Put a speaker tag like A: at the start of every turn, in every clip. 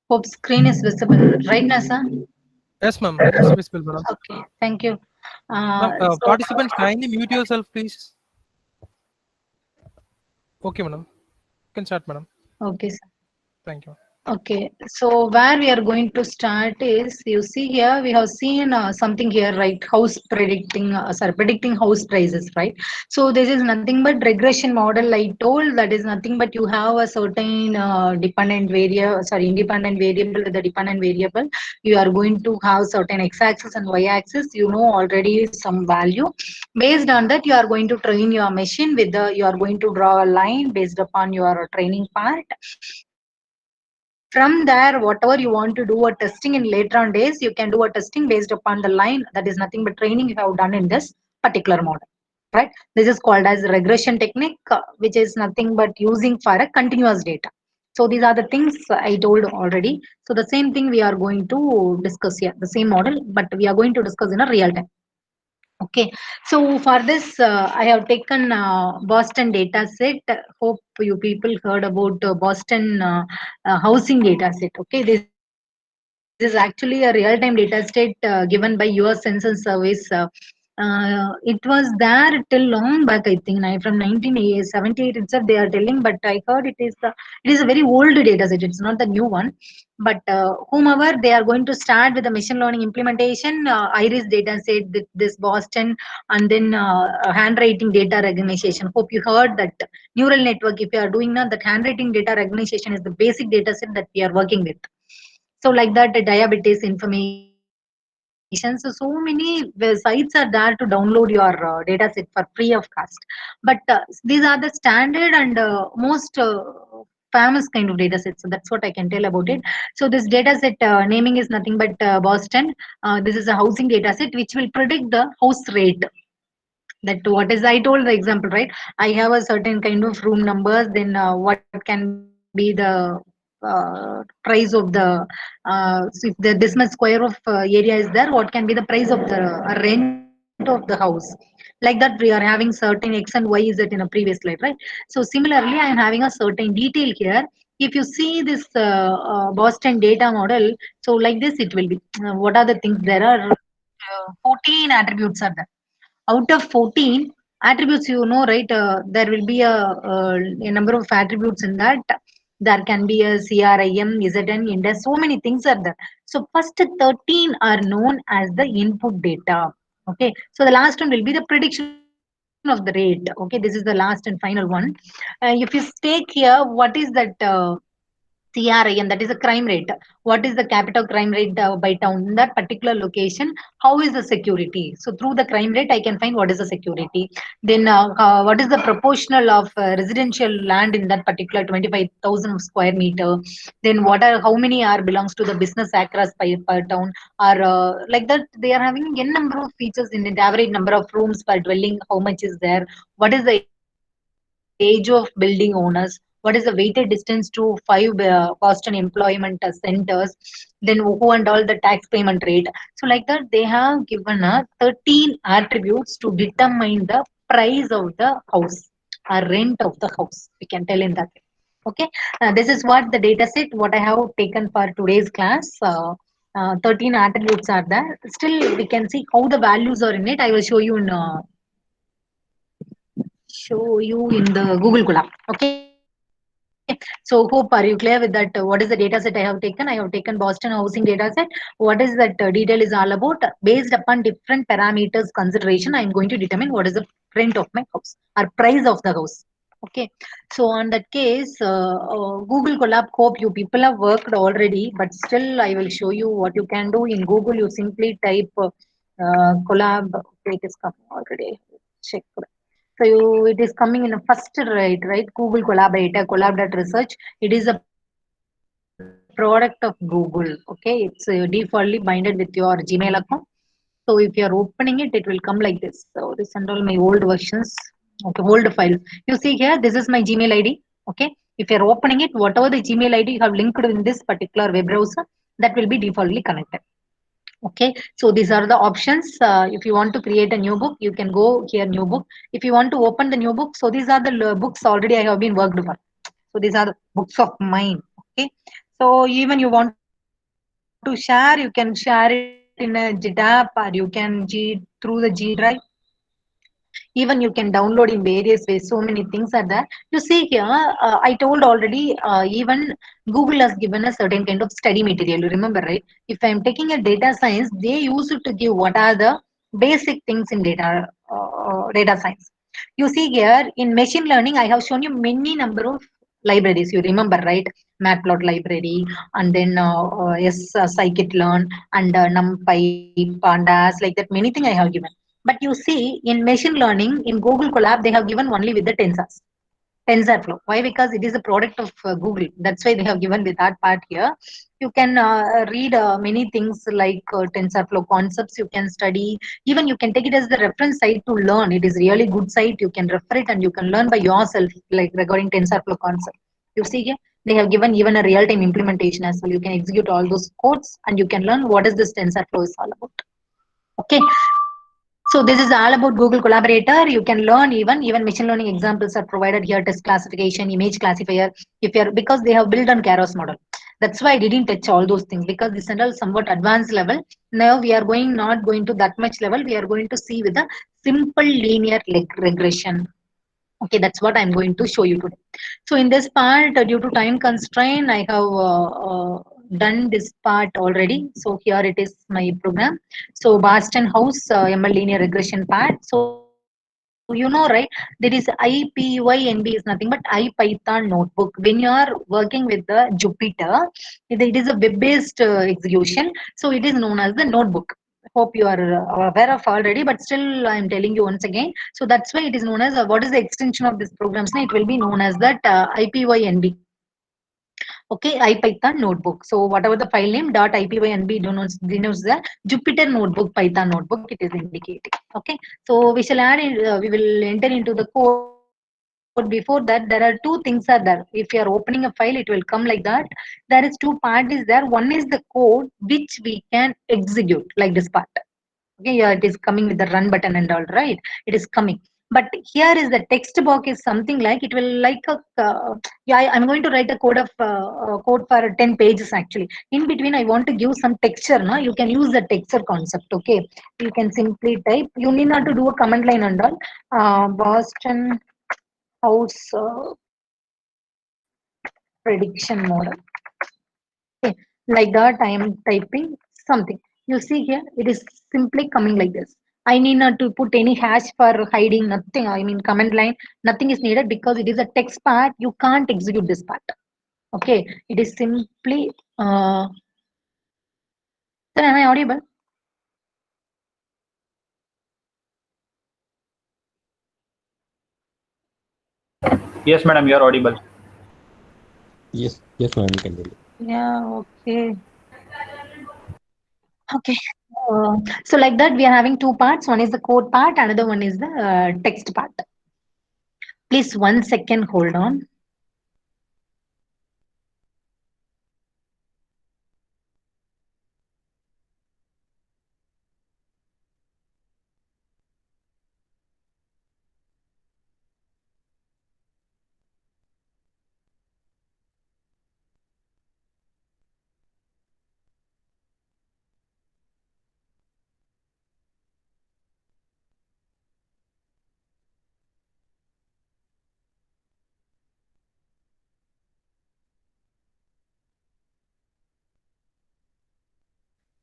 A: Hope screen is visible, right, Nasa?
B: Yes, ma'am. It's visible, madam.
A: Okay, thank you.
B: Ma'am,
A: So,
B: participants, kindly mute yourself, please. Okay, madam. You can start, madam.
A: okay, sir.
B: Thank you.
A: Okay, so where we are going to start is, you see here, we have seen something here, right? House predicting, predicting house prices, right? So this is nothing but regression model. I told that is nothing but you have a certain independent variable with the dependent variable. You are going to have certain x-axis and y-axis. You know already some value. Based on that, you are going to train your machine with the. You are going to draw a line based upon your training part. From there, whatever you want to do a testing in later on days, you can do a testing based upon the line. That is nothing but training you have done in this particular model, right? This is called as regression technique, which is nothing but using for a continuous data. So these are the things I told already. So the same thing we are going to discuss here, the same model, but we are going to discuss in a real time. Okay, so for this, I have taken Boston data set. Hope you people heard about Boston housing data set. Okay, this is actually a real-time data set given by US Census Service. It was there till long back, I think, from 1978 itself they are telling, but I heard it is a very old data set. It's not the new one, but whomever they are going to start with the machine learning implementation, Iris data set, this Boston, and then handwriting data recognition. Hope you heard that neural network. If you are doing now, that handwriting data recognition is the basic data set that we are working with. So like that, the diabetes information. So many sites are there to download your data set for free of cost. But these are the standard and most famous kind of data sets. So that's what I can tell about it. So this data set naming is nothing but Boston. This is a housing data set which will predict the house rate. That what is I told the example, right? I have a certain kind of room numbers, then what can be the price of the so if the this much square of area is there, what can be the price of the rent of the house. Like that we are having certain x and y is it in a previous slide, right? So similarly I am having a certain detail here. If you see this Boston data model, so like this it will be what are the things there are 14 attributes are there. Out of 14 attributes, you know, right? There will be a number of attributes in that. There can be a CRIM, ZN, index, so many things are there. So first 13 are known as the input data. Okay, so the last one will be the prediction of the rate. Okay, this is the last and final one. If you take here, what is that? CRIM, that is a crime rate. What is the capital crime rate by town in that particular location? How is the security? So through the crime rate, I can find what is the security. Then what is the proportional of residential land in that particular 25,000 square meter? Then what are how many are belongs to the business acres per town? Or like that, they are having n number of features in it. Average number of rooms per dwelling, how much is there? What is the age of building owners? What is the weighted distance to five cost and employment centers? Then who and all the tax payment rate. So like that, they have given 13 attributes to determine the price of the house or rent of the house. We can tell in that way. Okay, this is what the data set what I have taken for today's class. 13 attributes are there. Still, we can see how the values are in it. I will show you in the Google Colab. Okay. So hope are you clear with that? What is the data set I have taken? I have taken Boston housing data set. What is that detail is all about? Based upon different parameters consideration, I am going to determine what is the rent of my house or price of the house. Okay. So on that case, Google Colab, hope you people have worked already, but still I will show you what you can do in Google. You simply type Colab. Okay, it is coming already. Check. So it is coming in a first right? Google Collaborator, Collab.research. It is a product of Google. Okay, it's defaultly binded with your Gmail account. So if you are opening it, it will come like this. So this and all my old versions. Okay, old file. You see here, this is my Gmail ID. Okay, if you're opening it, whatever the Gmail ID you have linked in this particular web browser, that will be defaultly connected. Okay, so these are the options. If you want to create a new book, you can go here, new book. If you want to open the new book, so these are the books already I have been worked on. So these are the books of mine. Okay, So even you want to share, you can share it in a GitHub or you can through the G Drive. Even you can download in various ways. So many things are there. You see here, I told already, even Google has given a certain kind of study material. You remember, right? If I'm taking a data science, they use it to give what are the basic things in data science. You see here in machine learning, I have shown you many number of libraries. You remember, right? Matplot library, and then scikit-learn, and NumPy, Pandas, like that. Many things I have given. But you see, in machine learning, in Google Colab, they have given only with the tensors. TensorFlow. Why? Because it is a product of Google. That's why they have given with that part here. You can read many things like TensorFlow concepts. You can study. Even you can take it as the reference site to learn. It is really good site. You can refer it and you can learn by yourself, like regarding TensorFlow concept. You see here, they have given even a real-time implementation as well. You can execute all those codes and you can learn what is this TensorFlow is all about. Okay, so this is all about Google Collaborator. You can learn even machine learning examples are provided here: text classification, image classifier. If you're because they have built on Keras model, that's why I didn't touch all those things because this is all somewhat advanced level. Now we are going not going to that much level. We are going to see with a simple linear regression. Okay, that's what I'm going to show you today. So in this part, due to time constraint, I have done this part already. So here it is my program. So Boston House ML linear regression part. So you know, right? There is IPYNB is nothing but IPython notebook. When you are working with the Jupyter, it is a web-based execution. So it is known as the notebook. Hope you are aware of already, but still I'm telling you once again. So that's why it is known as what is the extension of this program? It will be known as that IPYNB. Okay, IPython notebook. So whatever the file name .ipynb denotes the Jupyter notebook, Python notebook. It is indicating. Okay, so we shall add. We will enter into the code. Before that, there are two things are there. If you are opening a file, it will come like that. There is two part is there. One is the code which we can execute like this part. Okay, yeah, it is coming with the run button and all, right? It is coming, but here is the text box is something like it will like a yeah, I'm going to write a code of code for 10 pages actually. In between I want to give some texture. No, you can use the texture concept. Okay, you can simply type. You need not to do a command line and all. Boston House prediction model. Okay, like that I am typing something. You see here, it is simply coming like this. I need not to put any hash for hiding, nothing. I mean, command line, nothing is needed because it is a text part. You can't execute this part. Okay, it is simply. Sir, am I audible?
C: Yes, madam, you are audible.
D: Yes, ma'am, you can tell.
A: Yeah. Okay. Okay. So like that, we are having two parts. One is the code part, another one is the text part. Please 1 second, hold on.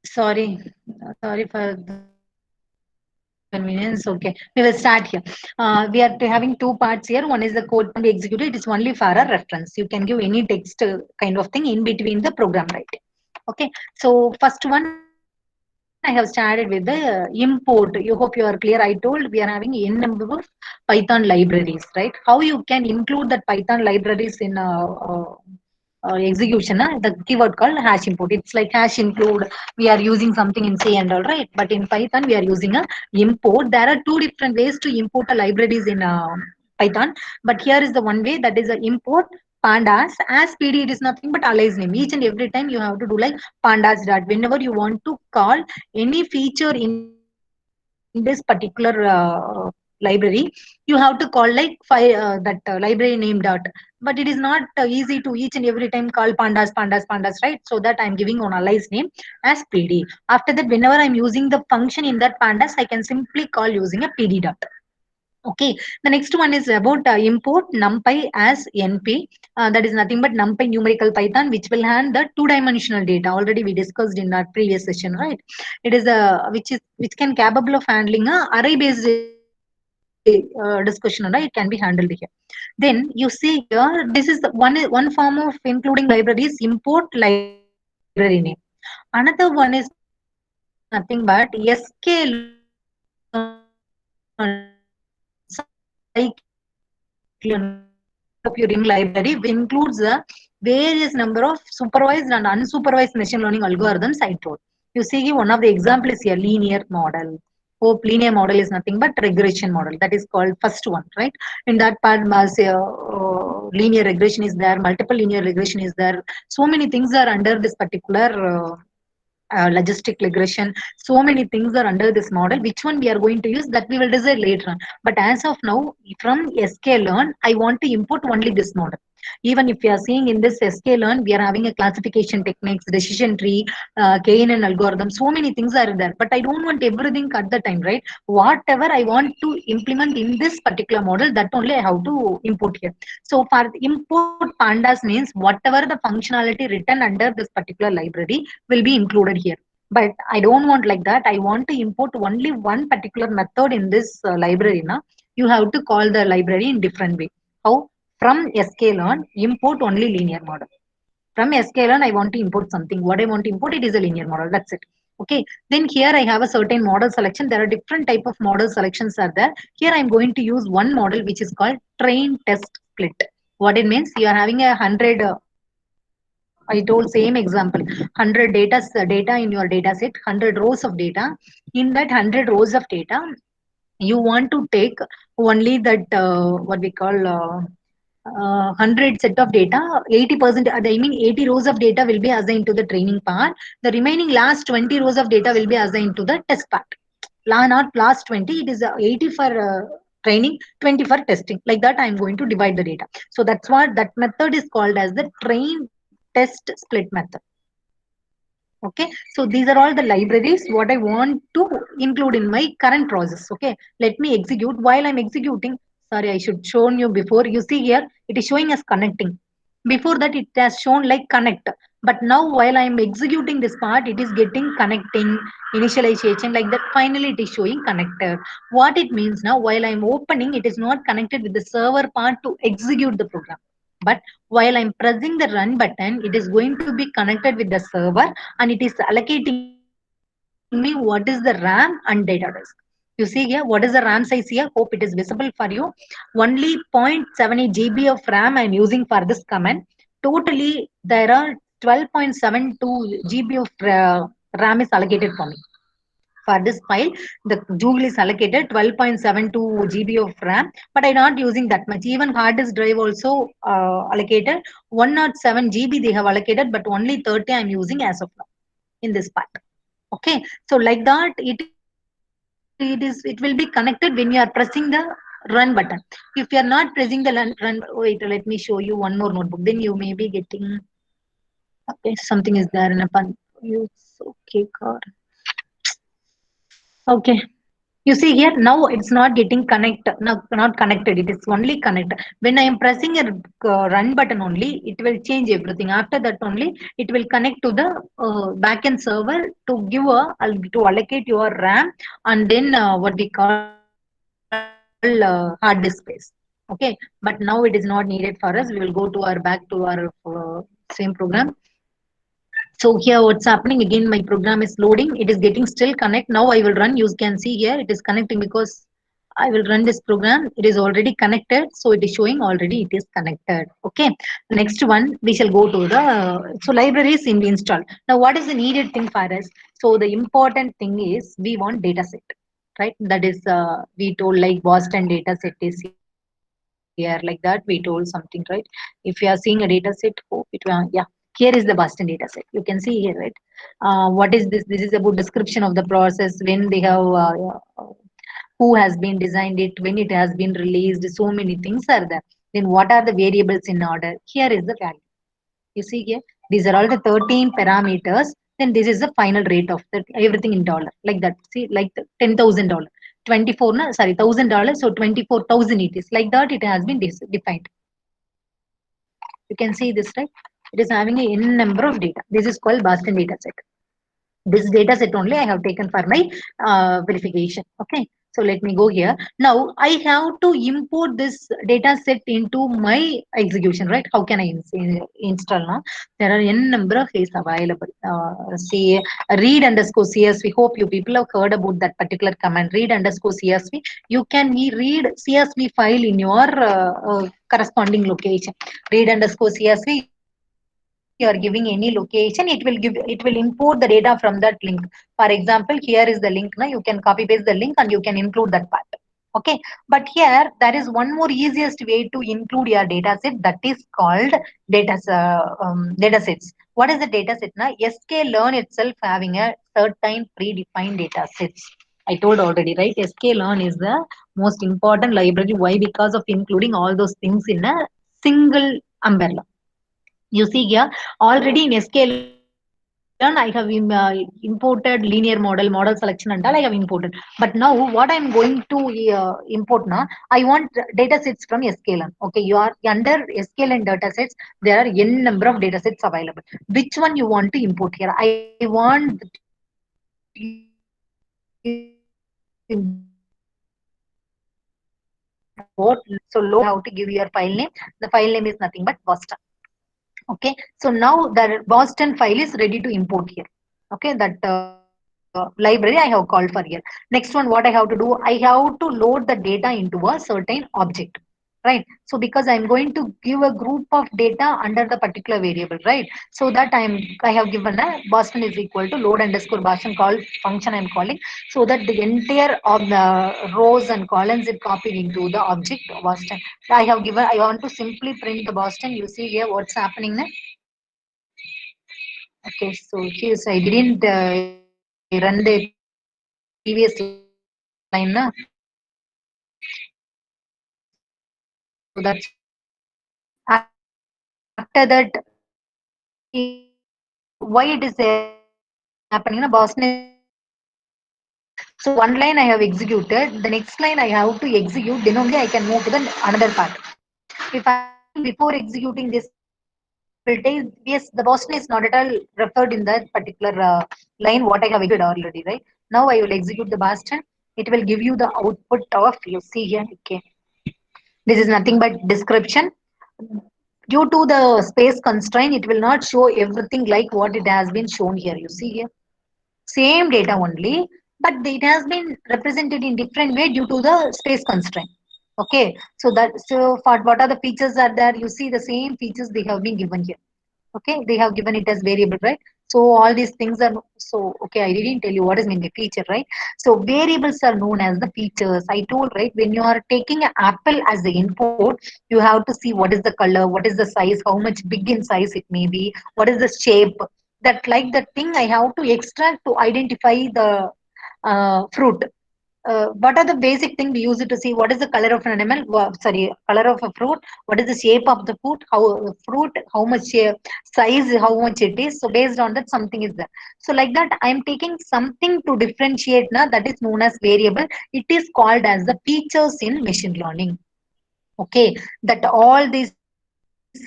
A: Sorry, sorry for the inconvenience. Okay, we will start here. We are having two parts here. One is the code part can be executed. It is only for a reference. You can give any text kind of thing in between the program writing. Okay, so first one I have started with the import. You hope you are clear. I told we are having n number of Python libraries, right? How you can include that Python libraries in execution, the keyword called hash import. It's like hash include. We are using something in C and all, right? But in Python, we are using a import. There are two different ways to import a libraries in Python. But here is the one way, that is a import pandas as PD. It is nothing but alias name. Each and every time you have to do like pandas dot. Whenever you want to call any feature in this particular library, library, you have to call like that library name dot. But it is not easy to each and every time call pandas, right? So that I'm giving on alias name as PD. After that, whenever I'm using the function in that pandas, I can simply call using a PD dot. Okay, the next one is about import numpy as np. That is nothing but numpy numerical python, which will handle the two-dimensional data. Already we discussed in our previous session, right? It is a which can capable of handling a array based discussion, right? It can be handled here. Then you see here, this is the one form of including libraries, import library name. Another one is nothing but sklearn. Library, which includes the various number of supervised and unsupervised machine learning algorithms I told. You see one of the example is a linear model. Hope linear model is nothing but regression model. That is called first one, right? In that part, say, linear regression is there, multiple linear regression is there. So many things are under this particular logistic regression. So many things are under this model. Which one we are going to use, that we will decide later on. But as of now, from sklearn, I want to import only this model. Even if you are seeing in this sklearn, we are having a classification techniques, decision tree, KNN algorithm. So many things are there. But I don't want everything at the time, right? Whatever I want to implement in this particular model, that only I have to import here. So for import pandas means whatever the functionality written under this particular library will be included here. But I don't want like that. I want to import only one particular method in this library. Now you have to call the library in different way. How? From sklearn, import only linear model. From sklearn, I want to import something. What I want to import, it is a linear model. That's it. Okay. Then here I have a certain model selection. There are different type of model selections are there. Here I'm going to use one model which is called train test split. What it means, you are having 100 I told same example, 100 data in your data set, 100 rows of data. In that 100 rows of data, you want to take only that what we call 100 set of data. 80%, I mean 80 rows of data will be assigned to the training part. The remaining last 20 rows of data will be assigned to the test part. Not last 20, it is 80 for training, 20 for testing. Like that, I'm going to divide the data. So that's what that method is called as the train test split method. Okay, so these are all the libraries what I want to include in my current process. Okay, let me execute. While I'm executing, sorry, I should shown you before. You see here, it is showing as connecting. Before that, it has shown like connect. But now while I'm executing this part, it is getting connecting, initialization, like that. Finally, it is showing connector. What it means now, while I'm opening, it is not connected with the server part to execute the program. But while I'm pressing the run button, it is going to be connected with the server, and it is allocating me what is the RAM and data disk. You see here, what is the RAM size here? Hope it is visible for you. Only 0.78 GB of RAM I'm using for this command. Totally, there are 12.72 GB of RAM is allocated for me. For this file, the Google is allocated 12.72 GB of RAM, but I'm not using that much. Even hard disk drive also allocated 107 GB they have allocated, but only 30 I'm using as of now in this part. Okay, so like that, it will be connected when you are pressing the run button. If you are not pressing the run, wait, let me show you one more notebook. Then you may be getting okay. Something is there in a fun. Use okay, car. Okay. You see here, now it's not getting connect, no, not connected. It is only connect. When I am pressing a run button only, it will change everything. After that only, it will connect to the backend server to give to allocate your RAM, and then what we call hard disk space. Okay, but now it is not needed for us. We will go to our back to our same program. So here what's happening again, my program is loading. It is getting still connect. Now I will run. You can see here it is connecting because I will run this program. It is already connected. So it is showing already it is connected. Okay. The next one, we shall go to the, so library is installed. Now what is the needed thing for us? So the important thing is we want data set, right? That is, we told like Boston data set is here, like that. We told something, right? If you are seeing a data set, hope it will, yeah. Here is the Boston data set. You can see here, right? What is this? This is about description of the process when they have who has been designed it, when it has been released, so many things are there. Then what are the variables in order? Here is the value. You see here, these are all the 13 parameters. Then this is the final rate of that, everything in dollar, like that. See, like the $10,000, 24, no, sorry, $1,000. So 24,000 it is like that. It has been defined. You can see this, right? It is having a n number of data. This is called Boston data set. This data set only I have taken for my verification. Okay, so let me go here. Now I have to import this data set into my execution, right? How can I install now? There are n number of ways available. See, read underscore csv. Hope you people have heard about that particular command, read underscore csv. You can read csv file in your corresponding location. Read underscore csv, you are giving any location, it will import the data from that link. For example, here is the link. Now you can copy paste the link and you can include that part. Okay, but here there is one more easiest way to include your data set, that is called data sets. What is the data set? Now sklearn itself having a certain predefined data sets. I told already, right? sklearn is the most important library. Why? Because of including all those things in a single umbrella. You see here, already in sklearn I have imported linear model selection and all I have imported. But now what I'm going to import now, I want data sets from sklearn. Okay, you are under sklearn data sets. There are n number of data sets available. Which one you want to import here? I want to import. So load, how to give your file name. The file name is nothing but Boston. Okay, so now the Boston file is ready to import here. Okay, that library I have called for here. Next one, what I have to do, I have to load the data into a certain object, right? So because I'm going to give a group of data under the particular variable, right? So that I have given a Boston is equal to load underscore Boston call function I'm calling, so that the entire of the rows and columns is copied into the object Boston. I have given, I want to simply print the Boston. You see here what's happening now. Okay, so here's, I didn't run the previous line now. So that's after that, why it is happening in Boston is so one line I have executed, the next line I have to execute, then only I can move to the another part. If I before executing this, it will take, yes, the Boston is not at all referred in that particular line what I have executed already, right? Now I will execute the Boston. It will give you the output of, you see here, okay. This is nothing but description. Due to the space constraint, it will not show everything like what it has been shown here. You see here, same data only, but it has been represented in different way due to the space constraint. Okay, so that, so for what are the features are there? You see the same features they have been given here. Okay, they have given it as variable, right? So all these things are, so okay, I didn't tell you what is mean by feature, right? So variables are known as the features. I told, right, when you are taking an apple as the input, you have to see what is the color, what is the size, how much big in size it may be, what is the shape, that like that thing I have to extract to identify the fruit. What are the basic thing we use it to see what is the color of an animal? Sorry, color of a fruit. What is the shape of the fruit? How much size? How much it is? So based on that, something is there. So like that, I am taking something to differentiate. Now that is known as variable. It is called as the features in machine learning. Okay, that all these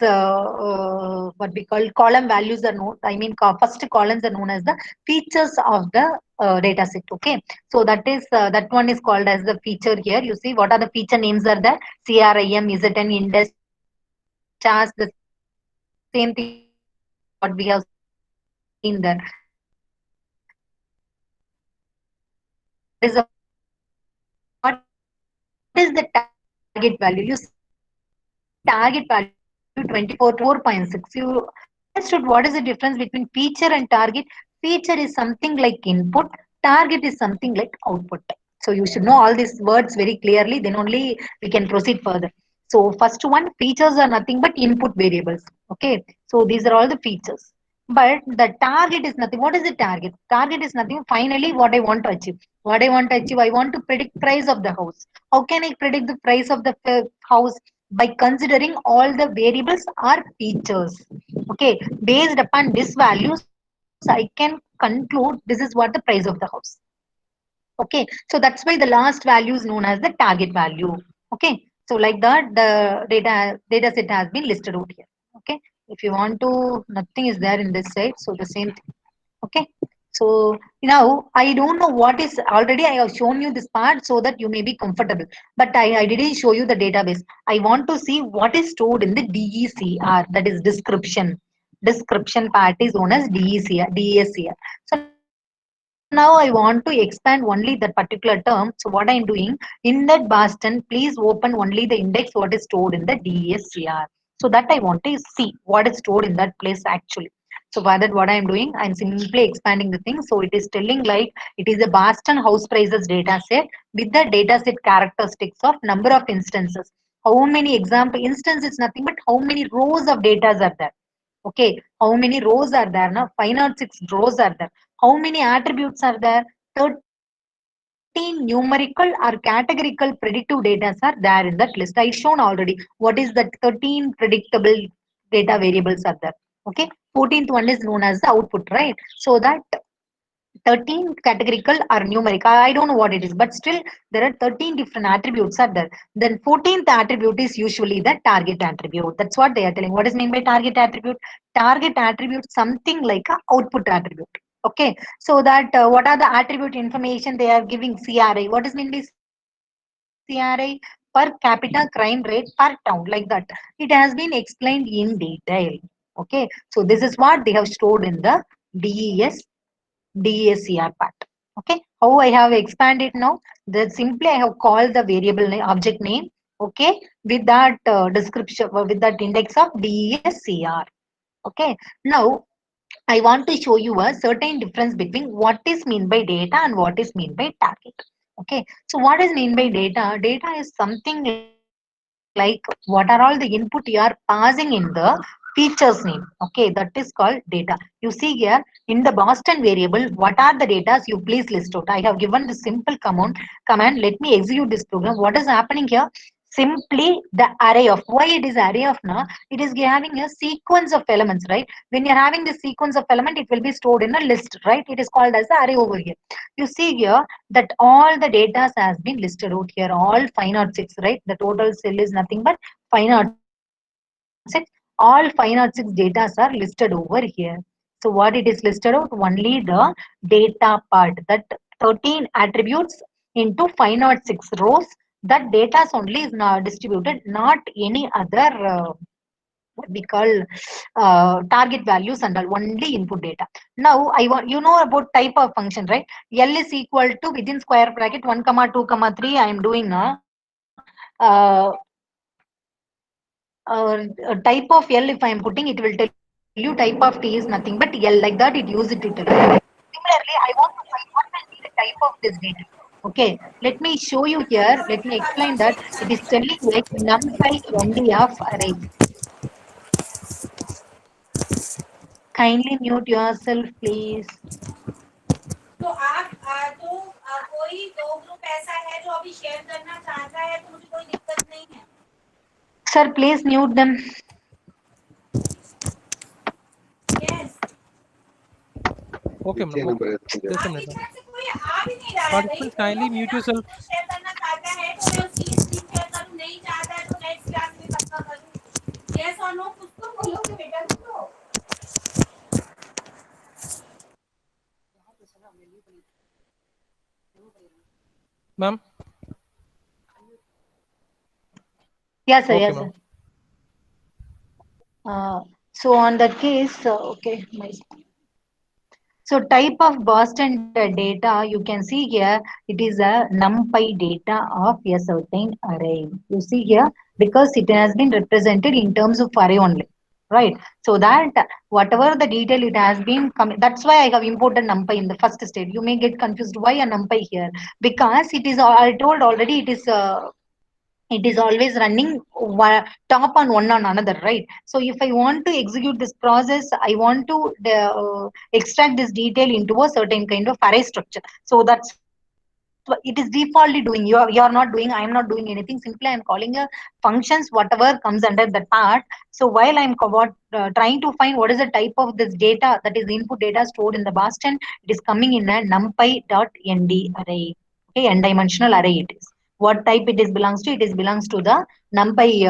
A: what we call column values are known. I mean, first columns are known as the features of the data set. Okay, so that one is called as the feature here. You see what are the feature names are there? CRIM, is it an index, charts, the same thing what we have seen there. What is the target value? You see target value 24.6. You understood what is the difference between feature and target? Feature is something like input, target is something like output. So you should know all these words very clearly, then only we can proceed further. So first one, features are nothing but input variables. Okay, so these are all the features. But the target is nothing. What is the target? Target is nothing. Finally, what I want to achieve. What I want to achieve, I want to predict price of the house. How can I predict the price of the house? By considering all the variables or features. Okay, based upon this values, I can conclude this is what the price of the house. Okay, so that's why the last value is known as the target value. Okay, so like that, the data set has been listed out here. Okay, if you want to, nothing is there in this side, so the same thing. Okay, so now I don't know what is already I have shown you this part so that you may be comfortable, but I didn't show you the database. I want to see what is stored in the DECR, that is description part is known as DECR. So now I want to expand only that particular term. So what I'm doing in that Boston, please open only the index what is stored in the DESCR. So that I want to see what is stored in that place actually. So for that, what I'm doing, I'm simply expanding the thing. So it is telling like it is a Boston house prices data set with the data set characteristics of number of instances. How many example instances is nothing but how many rows of data are there. Okay, how many rows are there now? 506 rows are there. How many attributes are there? 13 numerical or categorical predictive data are there in that list. I shown already what is that 13 predictable data variables are there. Okay, 14th one is known as the output, right? So that 13 categorical or numeric, I don't know what it is, but still there are 13 different attributes are there. Then 14th attribute is usually the target attribute. That's what they are telling. What is meant by target attribute? Target attribute something like a output attribute. Okay, so that what are the attribute information they are giving? CRI. What is meant by CRI? Per capita crime rate per town, like that. It has been explained in detail. Okay, so this is what they have stored in the DESCR part. Okay, how I have expanded now? That simply I have called the variable name, object name. Okay, with that description, with that index of DESCR. Okay, now I want to show you a certain difference between what is mean by data and what is mean by target. Okay, so what is mean by data? Data is something like what are all the input you are passing in the features name. Okay, that is called data. You see here in the Boston variable, what are the data? You please list out. I have given the simple command. Let me execute this program. What is happening here? Simply the array of, why it is array of now? It is having a sequence of elements, right? When you're having the sequence of element, it will be stored in a list, right? It is called as the array over here. You see here that all the data has been listed out here, all 506, right? The total cell is nothing but 506. All 506 data are listed over here. So what it is listed out? Only the data part, that 13 attributes into 506 rows. That data only is now distributed, not any other what we call target values and all, only input data. Now I want, you know about type of function, right? L is equal to within square bracket 1 comma 2 comma 3. I am doing type of L. If I am putting, it will tell you type of T is nothing but L, like that it use it to tell you. Similarly, I want to find what will be the type of this data. Okay, let me show you here. Let me explain that. It is telling like numpy ND of array. Kindly mute yourself, please.
D: तो कोई दो group ऐसा है जो अभी share करना चाहता है तो मुझे कोई दिक्कत नहीं है.
A: Sir, please mute them.
D: Yes.
B: Okay, madam. Okay. Just a minute.
D: इधर से कोई आ भी नहीं रहा है.
B: Participants, kindly mute yourself.
D: Share करना चाहता है तो मैं उसकी स्क्रीन शेयर करूं, नहीं चाहता है तो नेक्स्ट क्लास में सबका करूं. यस और नो कुछ तो बोलोगे बेटा तो.
B: Ma'am.
A: Yes, sir.
B: Okay,
A: Yes,
B: ma'am.
A: sir. So on that case, okay. So type of Boston data, you can see here, it is a NumPy data of a certain array. You see here, because it has been represented in terms of array only, right? So that whatever the detail it has been coming, that's why I have imported NumPy in the first state. You may get confused why a NumPy here, because it is, I told already, it is it is always running top on one on another, right? So if I want to execute this process, I want to extract this detail into a certain kind of array structure. So that's it is defaultly doing. You are not doing, I am not doing anything. Simply I am calling a functions whatever comes under that part. So while I'm trying to find what is the type of this data, that is input data stored in the Boston, it is coming in a numpy.nd array. Okay, n dimensional array it is. What type it is belongs to? It is belongs to the numpy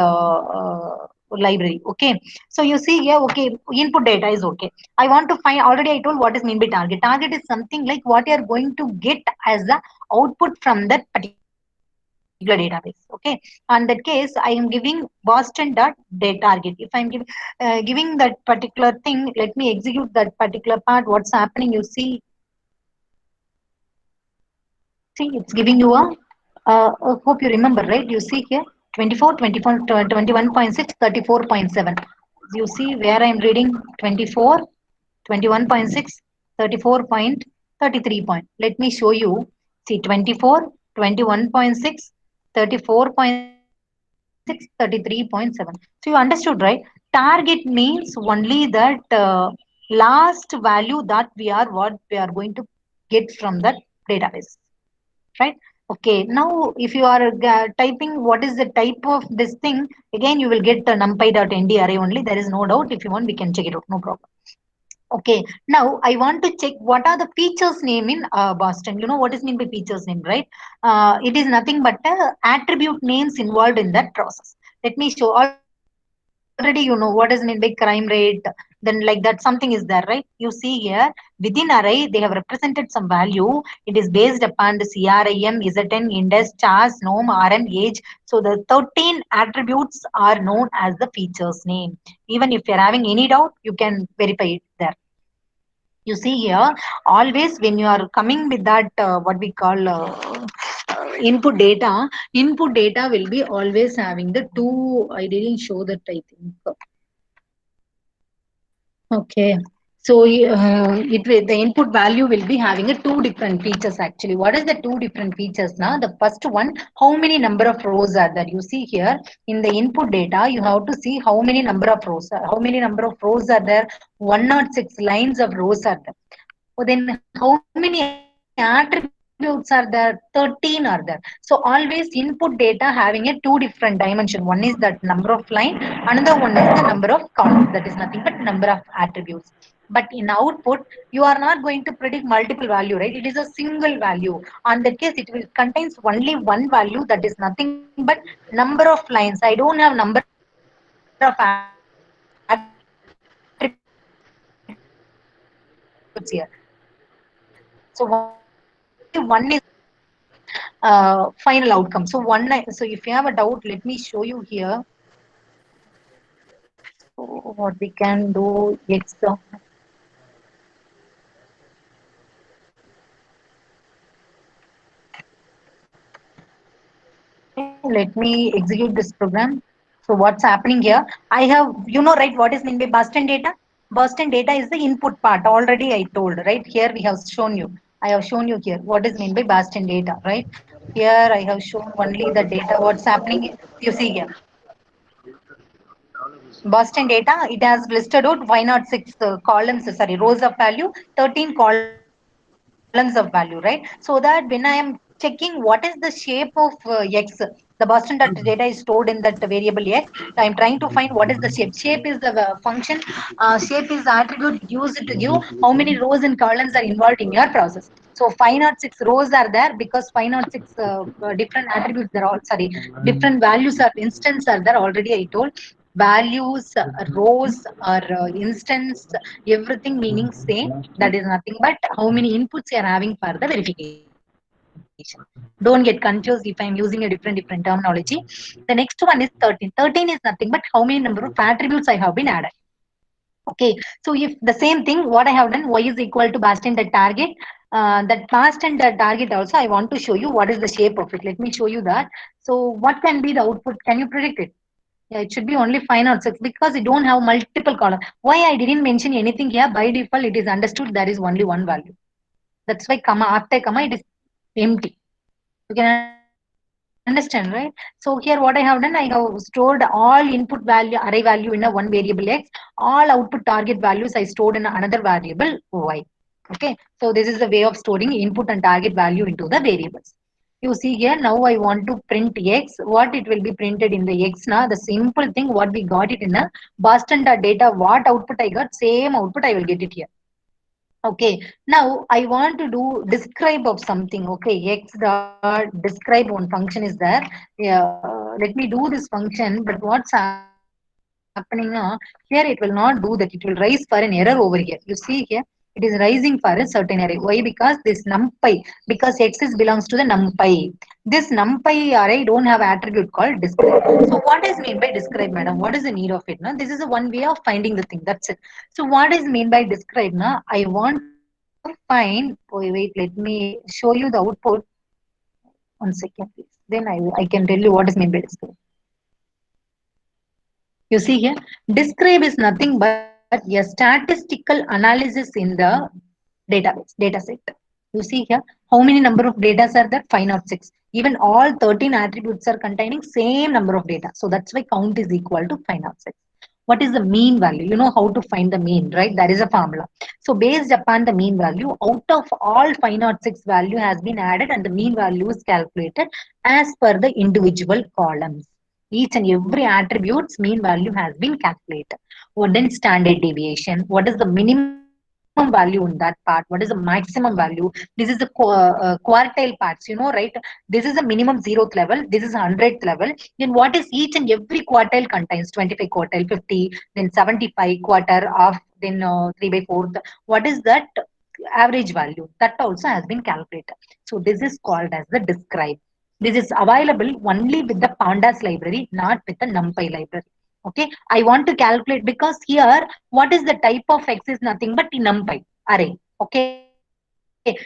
A: library. Okay, so you see here, okay, input data is okay. I want to find, already I told what is mean by target. Target is something like what you are going to get as the output from that particular database. Okay, on that case I am giving boston.dayTarget. If I am giving that particular thing, let me execute that particular part. What's happening, you see it's giving you a hope you remember, right? You see here 24, 24, 21.6, 34.7. You see where I am reading 24, 21.6, 34.33 point. Let me show you. See 24, 21.6, 34.6, 33.7. So you understood, right? Target means only that last value that what we are going to get from that database, right? Okay, now if you are typing what is the type of this thing, again you will get the numpy.nd array only. There is no doubt. If you want, we can check it out, no problem. Okay, now I want to check what are the features name in Boston. You know what is mean by features name, right? It is nothing but attribute names involved in that process. Let me show. Already you know what is mean by crime rate. Then like that something is there, right? You see here within array they have represented some value. It is based upon the CRIM, ZN, index, chars, nom, RM, age. So the 13 attributes are known as the features name. Even if you're having any doubt, you can verify it there. You see here, always when you are coming with that what we call input data will be always having the two. I didn't show that, I think. Okay. So the input value will be having a two different features actually. What is the two different features now? The first one, how many number of rows are there? You see here in the input data, you have to see how many number of rows. How many number of rows are there? 106 lines of rows are there. Oh, then how many attributes are there? 13 are there. So always input data having a two different dimension. One is that number of line, another one is the number of columns. That is nothing but number of attributes. But in output, you are not going to predict multiple value, right? It is a single value. On that case, it will contains only one value, that is nothing but number of lines. I don't have number of attributes here. So what is mean by number of attributes? It is nothing but only one is final outcome. So so if you have a doubt, let me show you here. So what we can do, let me execute this program. So what's happening here? I have, you know, right, what is mean by Boston data? Boston data is the input part. Already I told, right? Here we have shown you. I have shown you here what is mean by Boston data, right? Here I have shown only the data. What's happening? You see here. Boston data, it has listed out 506 columns, sorry, rows of value, 13 columns of value, right? So that when I am checking what is the shape of X, the Boston data is stored in that variable X. I am trying to find what is the shape. Shape is the function, shape is the attribute used to give how many rows and columns are involved in your process. So 506 rows are there because 506 different attributes are all, sorry, different values of instance are there already. I told values, rows or instance, everything meaning same. That is nothing but how many inputs you are having for the verification. Don't get confused if I am using a different terminology. The next one is 13. 13 is nothing but how many number of attributes I have been added. Okay, so if the same thing, what I have done, y is equal to past and the target. That past and the target also, I want to show you what is the shape of it. Let me show you that. So what can be the output? Can you predict it? Yeah, it should be only 5 or 6 because it don't have multiple columns. Why I didn't mention anything here? By default, it is understood there is only one value. That's why comma after comma it is empty. You can understand, right? Understand, right? So here what I have done, I have stored all input value, array value in a one variable X, all output target values I stored in another variable Y. Okay, so this is the way of storing input and target value into the variables. You see here, now I want to print X. What it will be printed in the X now? The simple thing, what we got it in a Boston data, what output I got, same output I will get it here. Okay, now I want to do describe of something. Okay, X dot describe one function is there. Yeah, let me do this function, but what's happening now? Here it will not do that. It will raise for an error over here. You see here, it is rising for a certain array. Why? Because this numpy, because X is belongs to the numpy. This numpy array don't have attribute called describe. So what is mean by describe, madam? What is the need of it? Now, this is a one way of finding the thing. That's it. So what is mean by describe? Now, I want to find. Oh, wait, let me show you the output. 1 second, please. Then I can tell you what is mean by describe. You see here, describe is nothing but a statistical analysis in the database, data set. You see here, how many number of data are there? 506. Even all 13 attributes are containing same number of data. So that's why count is equal to 506. What is the mean value? You know how to find the mean, right? That is a formula. So based upon the mean value, out of all 506 value has been added and the mean value is calculated as per the individual columns. Each and every attribute's mean value has been calculated. What then standard deviation? What is the minimum value in that part? What is the maximum value? This is the quartile parts, you know, right? This is a minimum 0th level. This is 100th level. Then what is each and every quartile contains? 25 quartile, 50, then 75 quarter of, then 3 by 4th. What is that average value? That also has been calculated. So this is called as the describe. This is available only with the pandas library, not with the numpy library. Okay, I want to calculate because here what is the type of X is nothing but numpy array. Okay,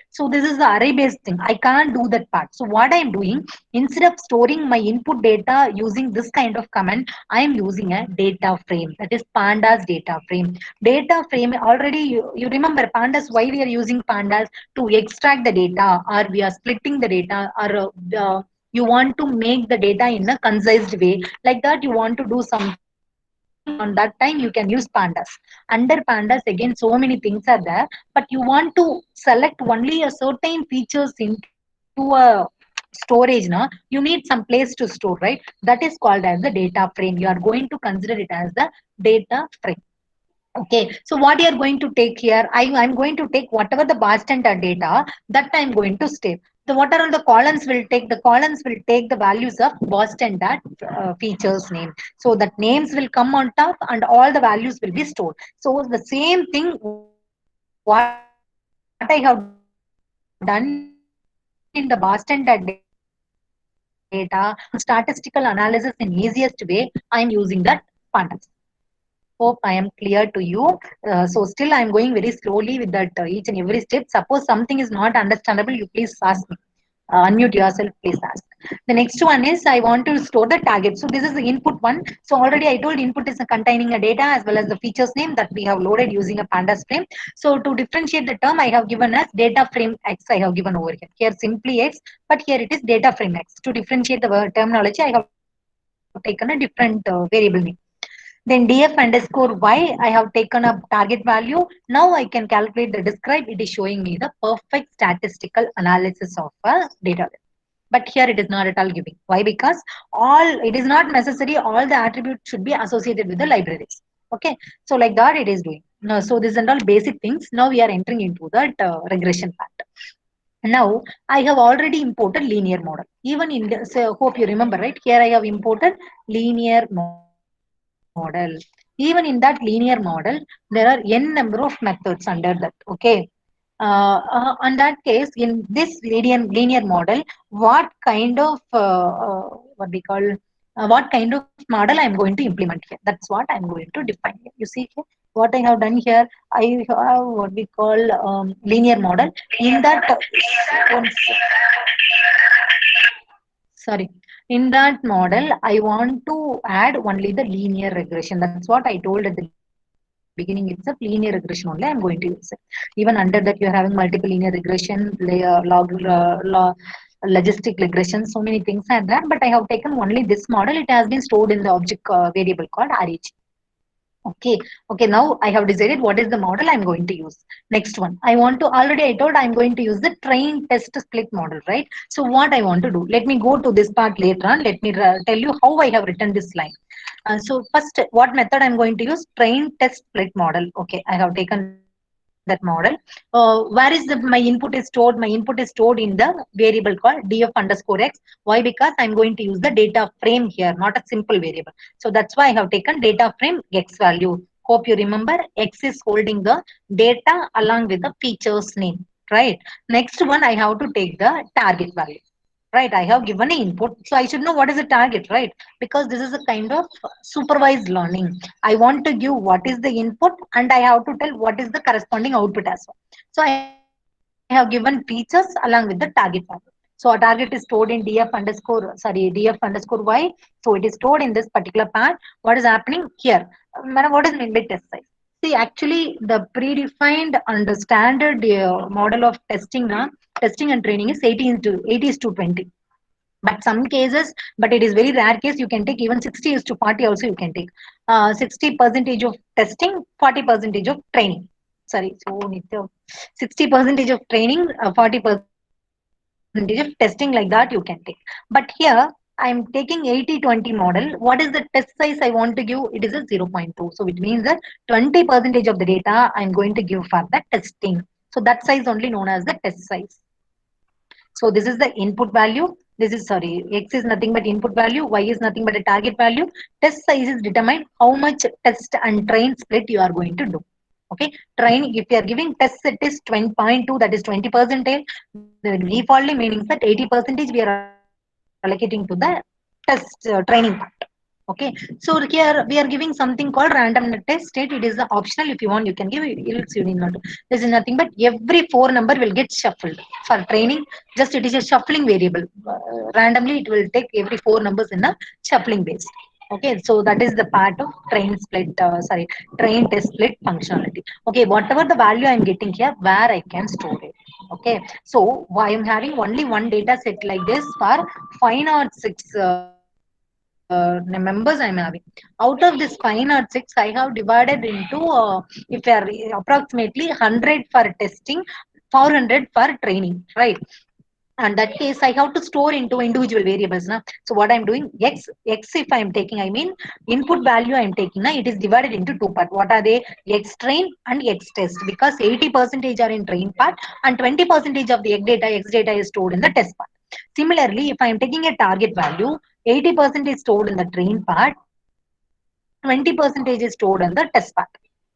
A: so this is the array based thing. I can't do that part. So what I'm doing, instead of storing my input data using this kind of command, I am using a data frame, that is pandas data frame. Data frame already, you remember pandas, why we are using pandas? To extract the data, or we are splitting the data, or you want to make the data in a concise way, like that you want to do something on that time, you can use pandas. Under pandas again, so many things are there, but you want to select only a certain features into a storage now, you need some place to store, right? That is called as the data frame. You are going to consider it as the data frame. Okay, so what you are going to take here, I'm going to take whatever the bar standard data that I'm going to save. So what are all the columns will take? The columns will take the values of bar standard features name. So that names will come on top and all the values will be stored. So the same thing what I have done in the bar standard data, statistical analysis in easiest way, I'm using the statistical analysis in easiest way. I'm using that pandas. Hope I am clear to you. So still I am going very slowly with that each and every step. Suppose something is not understandable, you please ask me. Unmute yourself, please ask. The next one is I want to store the target. So this is the input one. So already I told input is containing a data as well as the features name that we have loaded using a pandas frame. So to differentiate the term, I have given as data frame X. I have given over here. Here simply X, but here it is data frame X. To differentiate the terminology, I have taken a different variable name. Then df underscore y, I have taken a target value. Now I can calculate the describe. It is showing me the perfect statistical analysis of a database. But here it is not at all giving. Why? Because it is not necessary all the attributes should be associated with the libraries. Okay, so like that it is doing. No, so these are all basic things. Now we are entering into that regression part. Now I have already imported linear model. Even in the, so hope you remember, right? Here I have imported linear model. Even in that linear model, there are n number of methods under that. Okay. On that case, in this linear model, what kind of what we call what kind of model I'm going to implement here? That's what I'm going to define here. You see here, what I have done here, I have what we call linear model. In that, sorry, in that model, I want to add only the linear regression. That's what I told at the beginning itself. Linear regression only I'm going to use it. Even under that, you are having multiple linear regression, layer, log, logistic regression, so many things are there, but I have taken only this model. It has been stored in the object variable called REG. Okay, now I have decided what is the model I'm going to use. Next one, I want to, already I told I'm going to use the train test split model, right? So what I want to do, let me go to this part later on. Let me tell you how I have written this line. So first, what method I'm going to use? Train test split model. Okay, I have taken that model. Where is my input is stored? My input is stored in the variable called df underscore x. Why? Because I'm going to use the data frame here, not a simple variable. So that's why I have taken data frame x value. Hope you remember, x is holding the data along with the features name, right? Next one, I have to take the target value. Right, I have given an input, so I should know what is the target, right? Because this is a kind of supervised learning. I want to give what is the input, and I have to tell what is the corresponding output as well. So I have given features along with the target value. So our target is stored in df underscore y. So it is stored in this particular part. What is happening here? Madam, what is meant by test size? See, actually, the predefined and the standard model of testing and training is 80 is to 20. But some cases, but it is very rare case, you can take even 60 is to 40 also you can take. 60 percentage of testing, 40 percentage of training. Sorry, so Nitya, 60 percentage of training, 40 percentage of testing, like that you can take. But here I'm taking 80-20 model. What is the test size I want to give? It is a 0.2. So it means that 20 percentage of the data I'm going to give for the testing. So that size only known as the test size. So this is the input value. This is, sorry, X is nothing but input value. Y is nothing but a target value. Test size is determined how much test and train split you are going to do. Okay. Train, if you are giving test set is 20.2, that is 20 percentage. The defaultly meaning that 80 percentage we are allocating to the test training part. Okay, so here we are giving something called random test state. It is optional. If you want, you can give it, else you need not to. This is nothing but every four number will get shuffled for training. Just it is a shuffling variable. Randomly, it will take every four numbers in a shuffling base. Okay, so that is the part of train split. Train test split functionality. Okay, whatever the value I am getting here, where I can store it. Okay, so I am having only one data set like this for 506 members I'm having. Out of this 506, I have divided into, if you are approximately 100 for testing, 400 for training, right? And that case I have to store into individual variables now. So what I'm doing, x if I'm taking, I mean input value I'm taking now, it is divided into two parts. What are they? X train and X test, because 80 percentage are in train part and 20 percentage of the x data is stored in the test part. Similarly, if I'm taking a target value, 80 percent is stored in the train part, 20 percentage is stored in the test part,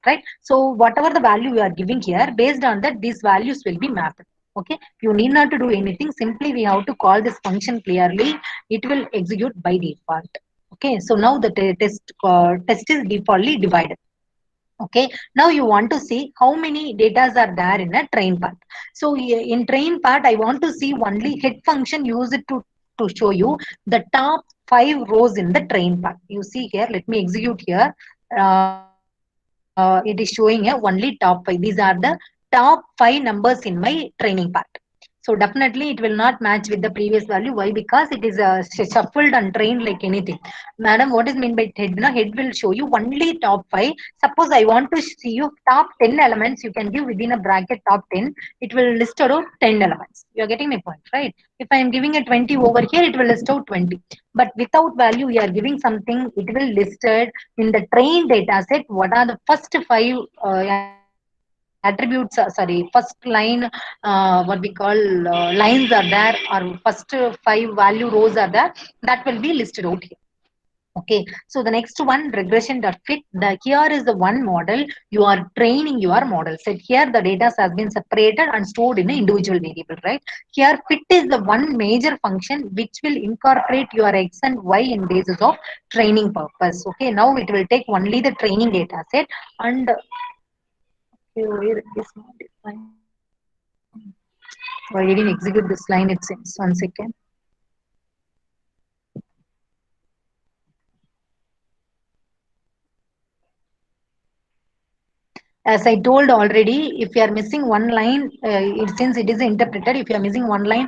A: right? So whatever the value we are giving here, based on that these values will be mapped. Okay, you need not to do anything, simply we have to call this function clearly, it will execute by default. Okay, so now the test is defaultly divided. Okay, now you want to see how many datas are there in a train part. So in train part, I want to see only head function used to show you the top 5 rows in the train part. You see here, let me execute here. It is showing only top 5. These are the top 5 numbers in my training part. So definitely it will not match with the previous value. Why? Because it is shuffled and trained like anything. Madam, what is meant by head? No, head will show you only top 5. Suppose I want to see you top 10 elements, you can give within a bracket top 10. It will list out 10 elements. You are getting my point, right? If I am giving a 20 over here, it will list out 20. But without value, we are giving something, it will listed in the train data set. What are the first 5 attributes? Sorry, first line, what we call lines are there, or first 5 value rows are there, that will be listed out here. Okay, so the next one, regression dot fit. The here is the one model you are training your model set. Here the data has been separated and stored in an individual variable, right? Here fit is the one major function which will incorporate your x and y in basis of training purpose. Okay, now it will take only the training data set and where is my line? Why didn't execute this line? It seems 1 second. As I told already, if you are missing one line, since it is interpreted, if you are missing one line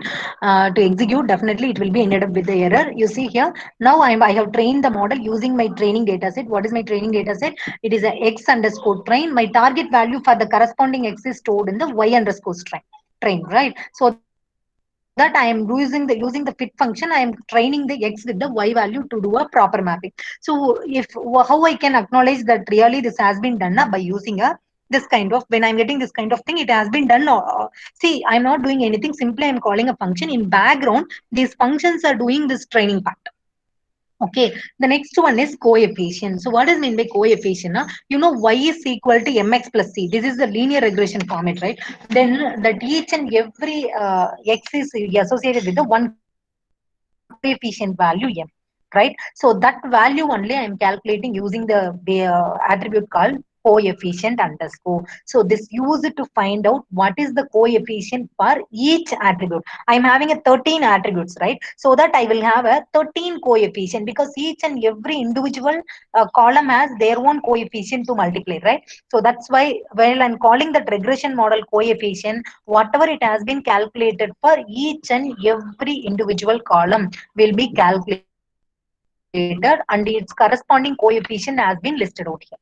A: to execute, definitely it will be ended up with the error. You see here, now I have trained the model using my training data set. What is my training data set? It is a x underscore train. My target value for the corresponding x is stored in the y underscore train, right? So that I am using the fit function, I am training the x with the y value to do a proper mapping. So if how I can acknowledge that really this has been done by using a this kind of, when I'm getting this kind of thing, it has been done. See, I'm not doing anything, simply I'm calling a function. In background, these functions are doing this training part. Okay, the next one is coefficient. So what is mean by coefficient? You know, y is equal to mx plus c. This is the linear regression format, right? Then that each and every x is associated with the one coefficient value m, right? So that value only I am calculating using the attribute called coefficient underscore. So this use it to find out what is the coefficient for each attribute. I'm having a 13 attributes, right? So that I will have a 13 coefficient, because each and every individual column has their own coefficient to multiply, right? So that's why while I'm calling that regression model coefficient, whatever it has been calculated for each and every individual column will be calculated, and its corresponding coefficient has been listed out here.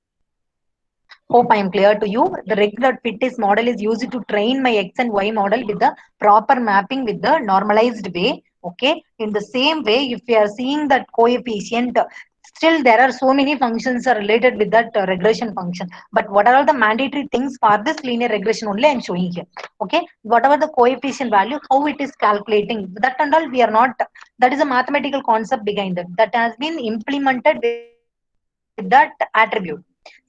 A: Hope I am clear to you. The regular fitness model is used to train my X and Y model with the proper mapping with the normalized way. Okay. In the same way, if we are seeing that coefficient, still there are so many functions are related with that regression function. But what are all the mandatory things for this linear regression only I'm showing here. Okay. Whatever the coefficient value, how it is calculating, that and all we are not, that is a mathematical concept behind that. That has been implemented with that attribute.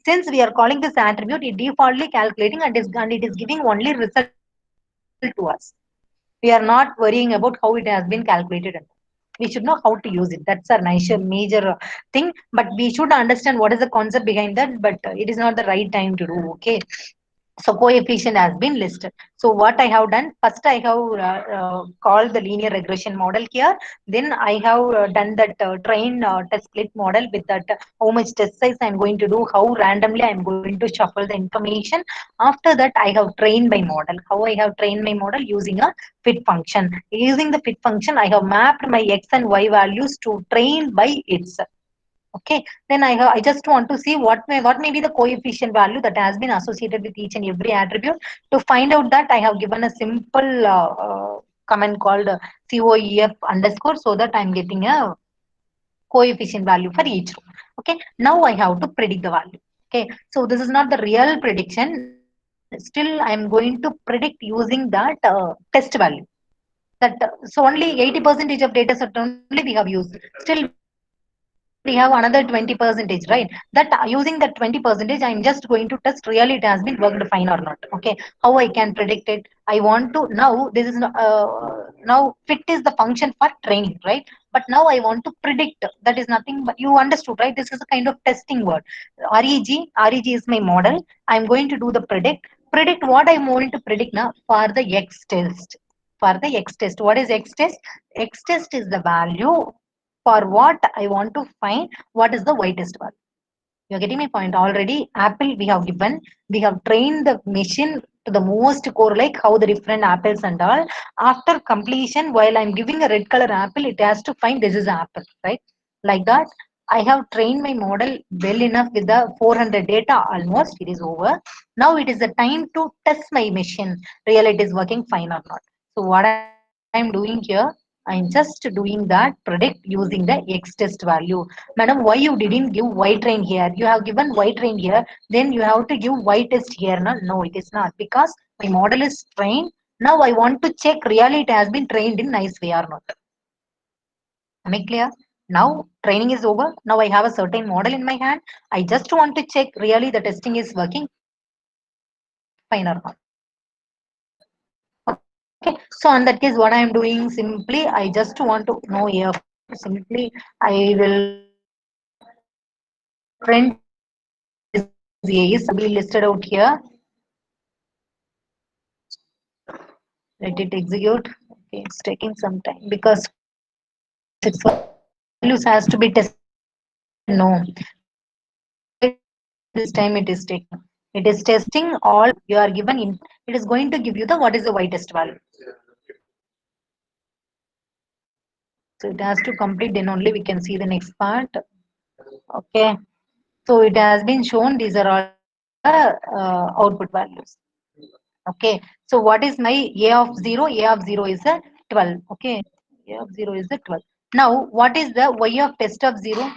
A: Since we are calling this attribute, it defaultly calculating and it is giving only result to us. We are not worrying about how it has been calculated. We should know how to use it. That's our major thing. But we should understand what is the concept behind that. But it is not the right time to do. Okay. So coefficient has been listed. So what I have done, first I have called the linear regression model here. Then I have done that train test split model with that how much test size I'm going to do, how randomly I'm going to shuffle the information. After that, I have trained my model. How I have trained my model? Using a fit function. Using the fit function, I have mapped my x and y values to train by itself. Okay, then I just want to see what may be the coefficient value that has been associated with each and every attribute. To find out that, I have given a simple command called coef underscore, so that I'm getting a coefficient value for each row. Okay, now I have to predict the value. Okay, so this is not the real prediction. Still, I'm going to predict using that test value. That so only 80% of data set only we have used. Still, we have another 20%, right? That using that 20%, I'm just going to test really it has been worked fine or not. Okay, how I can predict it? I want to now this is now fit is the function for training, right? But now I want to predict. That is nothing but, you understood, right? This is a kind of testing word. Reg is my model. I'm going to do the predict what I'm going to predict now for the X test. For the X test, what is X test? X test is the value for what I want to find. What is the Y test value? You're getting my point already. Apple we have given, we have trained the machine to the most core, like how the different apples and all. After completion, while I'm giving a red color apple, it has to find this is apple, right? Like that. I have trained my model well enough with the 400 data almost. It is over. Now it is the time to test my machine. Really, it is working fine or not. So what I'm doing here, I'm just doing that predict using the X test value. Madam, why you didn't give Y train here? You have given Y train here, then you have to give Y test here. No, it is not, because my model is trained. Now I want to check really it has been trained in nice way or not. Am I clear? Now training is over. Now I have a certain model in my hand. I just want to check really the testing is working fine or not. Okay. So on that case, what I am doing simply, I just want to know here. Simply, I will print this A is be listed out here. Let it execute. Okay, it's taking some time because its values has to be tested. No, that's why this time it is taking. It is testing all you are given in. It is going to give you the what is the y test value. So it has to complete, then only we can see the next part. Okay. So it has been shown these are all the output values. Okay. So what is my a of 0? A of 0 is a 12. Okay. A of 0 is a 12. Now what is the y of test of 0?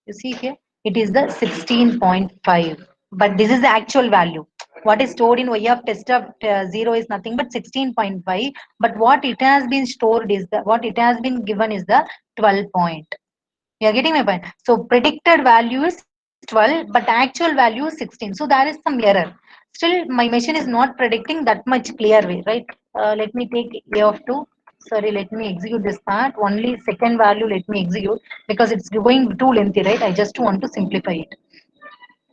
A: You see here, it is the 16.5. But this is the actual value. What is stored in y of test of 0 is nothing but 16.5. But what it has been stored is the what it has been given is the 12 point. You are getting my point. So predicted value is 12, but actual value is 16. So there is some error. Still, my machine is not predicting that much clear way, right? Let me take a of 2. Sorry, let me execute this part. Only second value let me execute because it's going too lengthy, right? I just want to simplify it.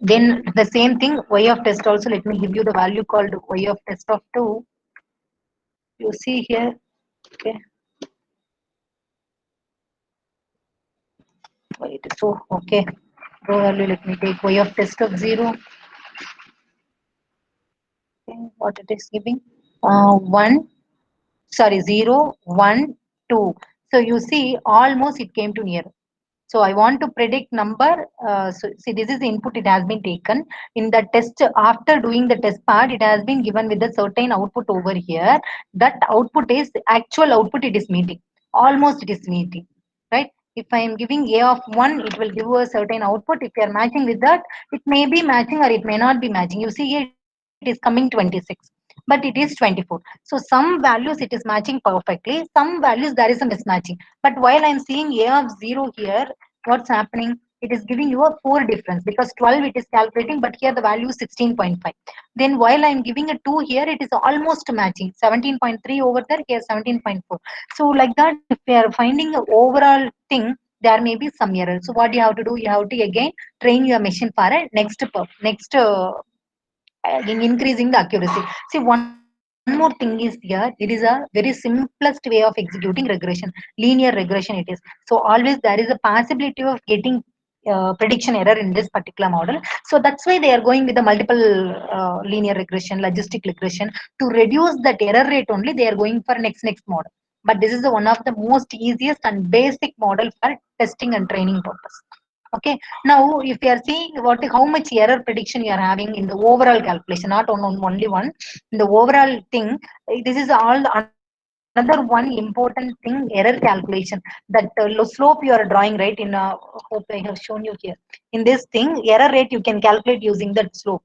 A: Then the same thing, y of test also. Let me give you the value called y of test of 2. You see here, okay. Wait, so okay. Row value, let me take y of test of 0. Okay, what it is giving? 1, sorry, 0, 1, 2. So you see, almost it came to near. So I want to predict number. So see, this is the input it has been taken in the test. After doing the test part, it has been given with a certain output over here. That output is actual output. It is meeting. Almost it is meeting, right? If I am giving a of 1, it will give you a certain output. If you are matching with that, it may be matching or it may not be matching. You see here, it is coming 26, but it is 24. So some values it is matching perfectly. Some values there is a mismatching. But while I'm seeing a of 0 here, what's happening? It is giving you a 4 difference because 12 it is calculating, but here the value is 16.5. Then while I'm giving a 2 here, it is almost matching 17.3 over there, here 17.4. So like that, if we are finding the overall thing, there may be some error. So what you have to do? You have to again train your machine for a next in increasing the accuracy. See, one more thing is here. It is a very simplest way of executing regression, linear regression. It is so always there is a possibility of getting prediction error in this particular model. So that's why they are going with the multiple linear regression, logistic regression to reduce that error rate. Only they are going for next model. But this is the one of the most easiest and basic model for testing and training purpose. Okay. Now, if you are seeing how much error prediction you are having in the overall calculation, not on only one, in the overall thing, this is all another one important thing, error calculation. That slope you are drawing, right? In hope I have shown you here. In this thing, error rate you can calculate using that slope.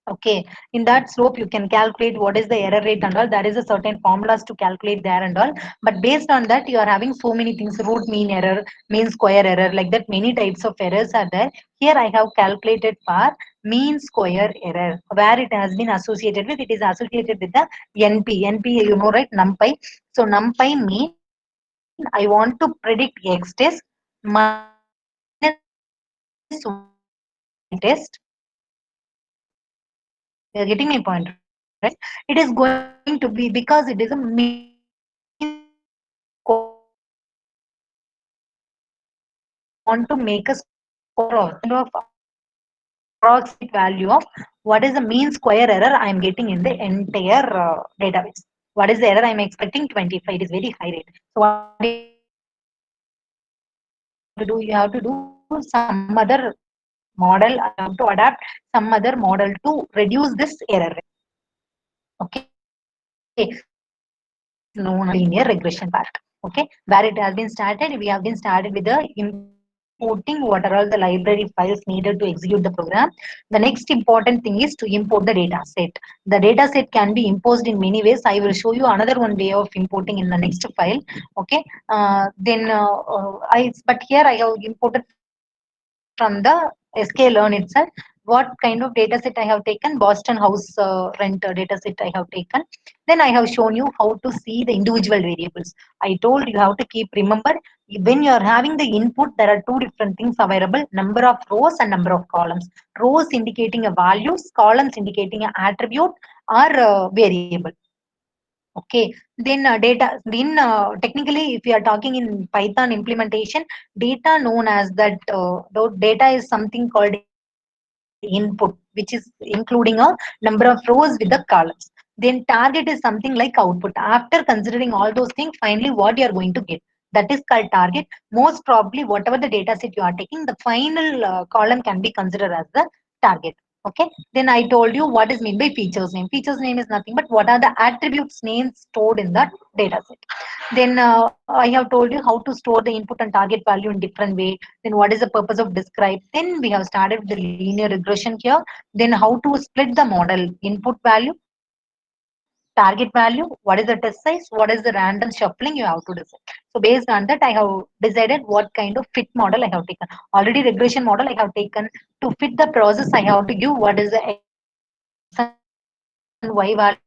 A: Okay, in that slope you can calculate what is the error rate and all. There is a certain formulas to calculate there and all. But based on that, you are having so many things: root mean error, mean square error, like that. Many types of errors are there. Here I have calculated for mean square error, where it has been associated with. It is associated with the NP. NP, you know, right? NumPy. So NumPy mean I want to predict X test minus Y test. You're getting my point, right? It is going to be because it is a mean square error. So what I want to make a score of approximate value of what is the mean square error I am getting in the entire database. What is the error I am expecting? 25. It is very high rate. So what you have to do? You have to do some other model. I have to adapt some other model to reduce this error rate. Okay. So this is known as linear regression part. Okay, where it has been started, we have been started with the importing what are all the library files needed to execute the program. The next important thing is to import the data set. The data set can be imposed in many ways. I will show you another one way of importing in the next file. Okay, but here I have imported from the sklearn itself. What kind of data set I have taken? Boston House rent data set I have taken. Then I have shown you how to see the individual variables. I told you have to keep remember, when you are having the input, there are two different things available: number of rows and number of columns. Rows indicating a values, columns indicating an attribute or variable. Okay, then technically, if you are talking in Python implementation, data known as that data is something called as a variable. input, which is including a number of rows with the columns. Then target is something like output. After considering all those things, finally what you are going to get. That is called target. Most probably, whatever the data set you are taking, the final column can be considered as the target. Okay. Then I told you what is meant by features name. Features name is nothing but what are the attributes names stored in that data set. Then I have told you how to store the input and target value in different way. Then what is the purpose of describe. Then we have started with the linear regression here. Then how to split the model input value, target value, what is the test size, what is the random shuffling you have to decide. So based on that, I have decided what kind of fit model I have taken. Already regression model I have taken. To fit the process, I have to give what is the x and y value.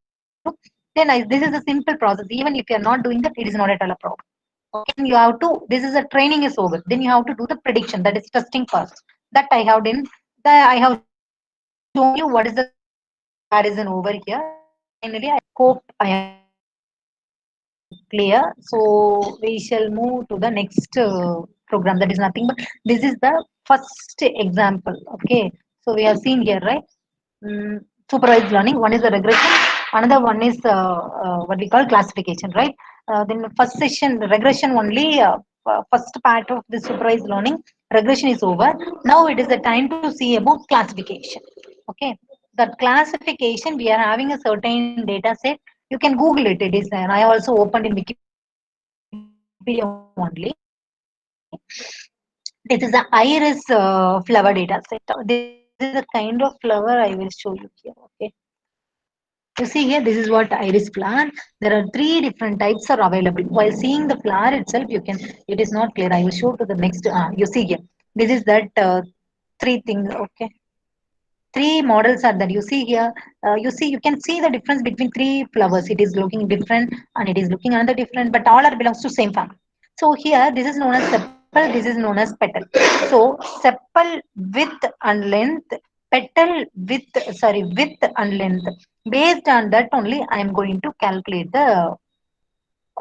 A: Then this is a simple process. Even if you are not doing that, it is not at all a problem. Okay, then you have to, this is a training is over. Then you have to do the prediction, that is testing first. That I have done. I have shown you what is the comparison over here. Then finally, I hope I have clear. So we shall move to the next program. That is nothing but this is the first example. Okay. So we have seen here, right? Supervised learning. One is the regression. Another one is what we call classification, right? Then the first session, the regression only. First part of the supervised learning, regression is over. Now it is the time to see about classification. Okay. That classification, we are having a certain data set. You can Google it. It is, and I also opened in Wikipedia only. This is the iris flower data set. This is the kind of flower I will show you here. Okay. You see here, this is what iris flower. There are three different types are available. While seeing the flower itself, you can, it is not clear. I will show to the next. You see here, this is that three things. Okay. Three models are that you see here. You see, you can see the difference between three flowers. It is looking different and it is looking another different, but all are belongs to same family. So here, this is known as sepal, this is known as petal. So sepal width and length, petal width, sorry, width and length. Based on that only, I am going to calculate the,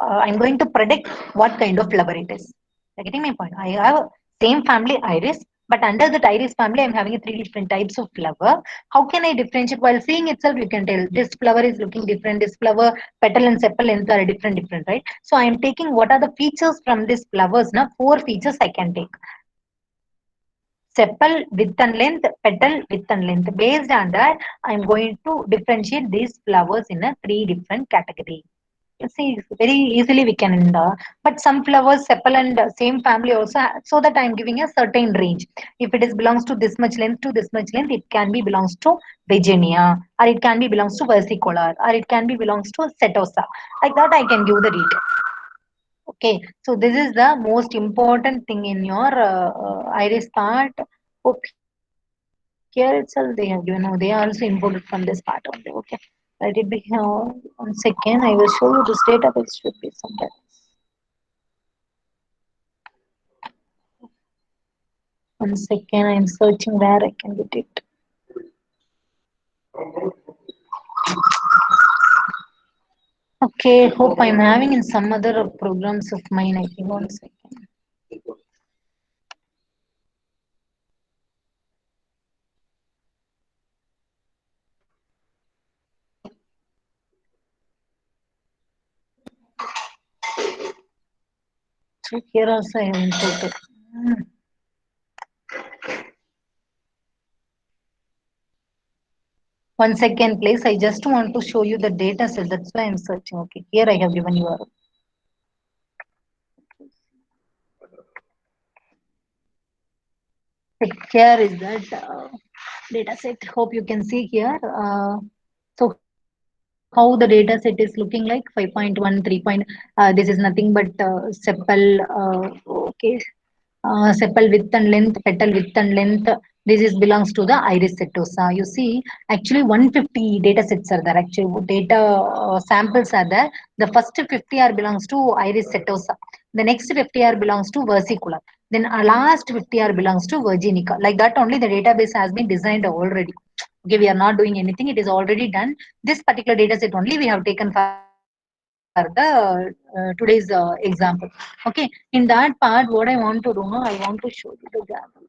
A: I'm going to predict what kind of flower it is. You're getting my point? I have same family iris, but under that iris family, I'm having three different types of flower. How can I differentiate? While seeing itself, you can tell this flower is looking different. This flower, petal and sepal length are different, right? So I am taking what are the features from these flowers. Now, four features I can take. Sepal width and length, petal width and length. Based on that, I'm going to differentiate these flowers in a three different categories. You see, very easily we can, but some flowers, sepal and same family also, so that I'm giving a certain range. If it is belongs to this much length to this much length, it can be belongs to Virginia, or it can be belongs to versicolor, or it can be belongs to setosa. Like that, I can give the detail. Okay, so this is the most important thing in your iris part. Okay, here itself they have given. No, they are also imported from this part only. Okay, let it be here. 1 second. I will show you this database should be somewhere. One second. I am searching where I can get it. Okay, hope I'm having in some other programs of mine. I think 1 second. So here also I have imported. Hmm. 1 second, please. I just want to show you the data set. That's why I'm searching. Okay, here I have given you. Here is that data set. Hope you can see here. So how the data set is looking like 5.1, 3. This is nothing but sepal. Okay, sepal width and length, petal width and length. This is belongs to the iris setosa. You see, actually 150 data sets are there. Actually, data samples are there. The first 50 are belongs to iris setosa. The next 50 are belongs to versicolor. Then last 50 are belongs to virginica. Like that only the database has been designed already. Okay, we are not doing anything. It is already done. This particular data set only we have taken for the today's example. Okay, in that part, what I want to do now, I want to show you the example.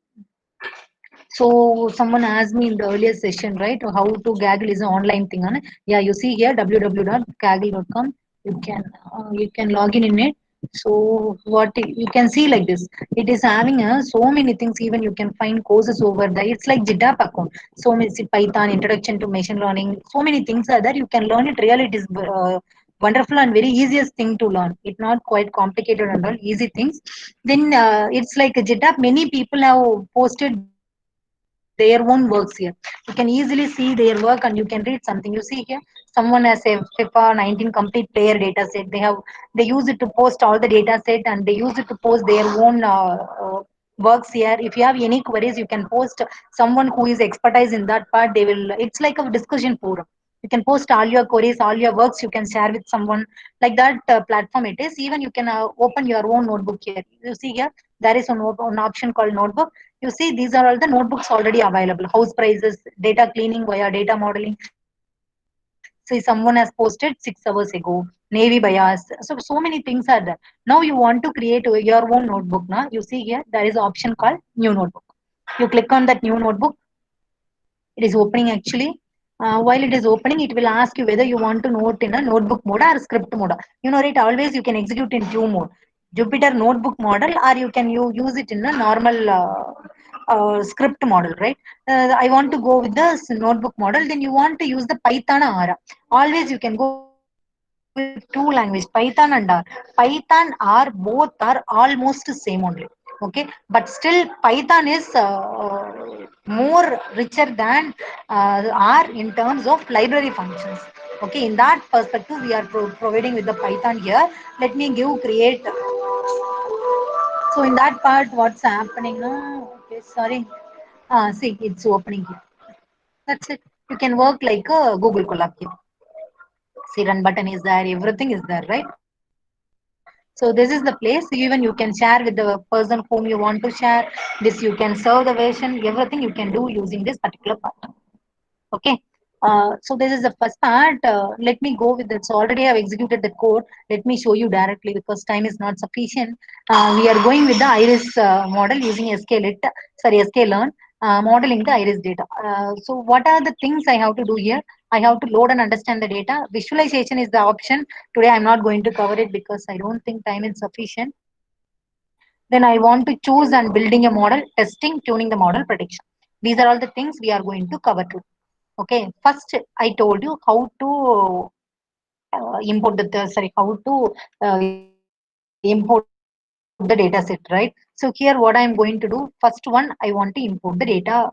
A: So someone asked me in the earlier session, right, how to Gaggle is an online thing. Huh? Yeah, you see here www.gaggle.com. You can log in it. So you can see like this. It is having so many things. Even you can find courses over there. It's like GitHub account. So many Python, introduction to machine learning. So many things are there. You can learn it. Really, it is wonderful and very easiest thing to learn. It's not quite complicated and all easy things. Then it's like a GitHub. Many people have posted their own works here. You can easily see their work and you can read something. You see here, someone has a FIFA 19 complete player data set. They use it to post all the data set and they use it to post their own works here. If you have any queries, you can post someone who is expertise in that part. They will. It's like a discussion forum. You can post all your queries, all your works. You can share with someone like that platform. It is even you can open your own notebook here. You see here there is an option called notebook. You see these are all the notebooks already available. House prices, data cleaning via data modeling. See someone has posted 6 hours ago. Navy bias. So many things are there. Now you want to create your own notebook. Now you see here there is option called new notebook. You click on that new notebook. It is opening actually. While it is opening, it will ask you whether you want to note in a notebook mode or script mode. You know, right? Always you can execute in two mode. Jupyter notebook model, or you use it in a normal script model, right? I want to go with the notebook model. Then you want to use the Python or R. Always you can go with two language, Python and R. Python, R, both are almost same only. Okay, but still Python is more richer than R in terms of library functions. Okay, in that perspective, we are providing with the Python here. Let me give create. So in that part, what's happening now? Okay, sorry. See, it's opening here. That's it. You can work like a Google Colab here. See, run button is there. Everything is there, right? So this is the place. Even you can share with the person whom you want to share. This you can serve the version. Everything you can do using this particular part. Okay. So this is the first part. Let me go with it. So already I have executed the code. Let me show you directly because time is not sufficient. We are going with the iris model using sklearn modeling the iris data. So what are the things I have to do here? I have to load and understand the data. Visualization is the option. Today I'm not going to cover it because I don't think time is sufficient. Then I want to choose and building a model, testing, tuning the model, prediction. These are all the things we are going to cover today. Okay, first I told you how to import how to import the data set, right? So here what I'm going to do, first one, I want to import the data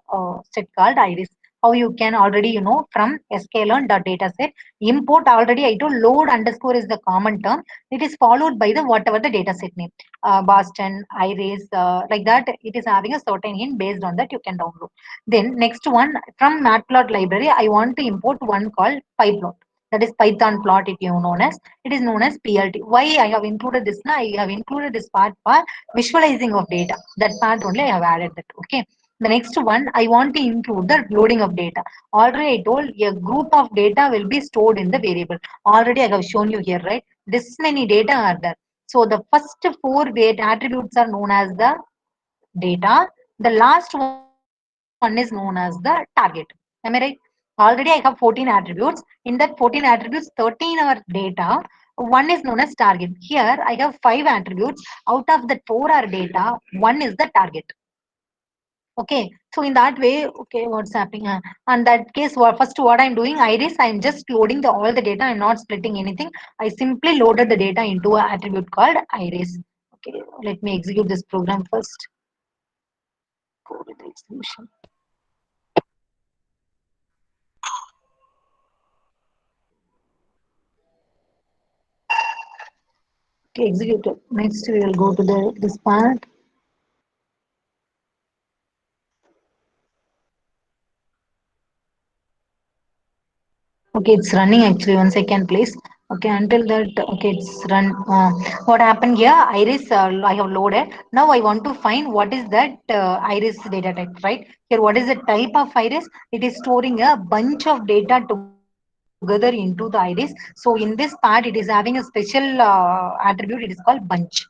A: set called iris. How you can already, from sklearn.dataset, import already I told load underscore is the common term. It is followed by the whatever the data set name, Boston, iris, like that. It is having a certain hint based on that you can download. Then next one, from Matplot library, I want to import one called PyPlot. That is Python plot, it is known as PLT. Why I have included this now? I have included this part for visualizing of data. That part only I have added that. Okay. The next one, I want to include the loading of data. Already I told a group of data will be stored in the variable. Already I have shown you here, right? This many data are there. So the first four weight attributes are known as the data. The last one is known as the target. Am I right? Already I have 14 attributes. In that 14 attributes, 13 are data. One is known as target. Here I have 5 attributes. Out of the 4 are data. One is the target. Okay. So in that way, okay, what's happening? And that case, first what I'm doing, iris, I'm just loading all the data. I'm not splitting anything. I simply loaded the data into an attribute called iris. Okay. Let me execute this program first. Go with the execution. Okay, executed. Next, we will go to this part. Okay, it's running actually. 1 second, please. Okay, until that, okay, it's run. What happened here? Iris, I have loaded. Now I want to find what is that iris data type, right? Here, what is the type of iris? It is storing a bunch of data together into the iris. So in this part, it is having a special attribute. It is called bunch.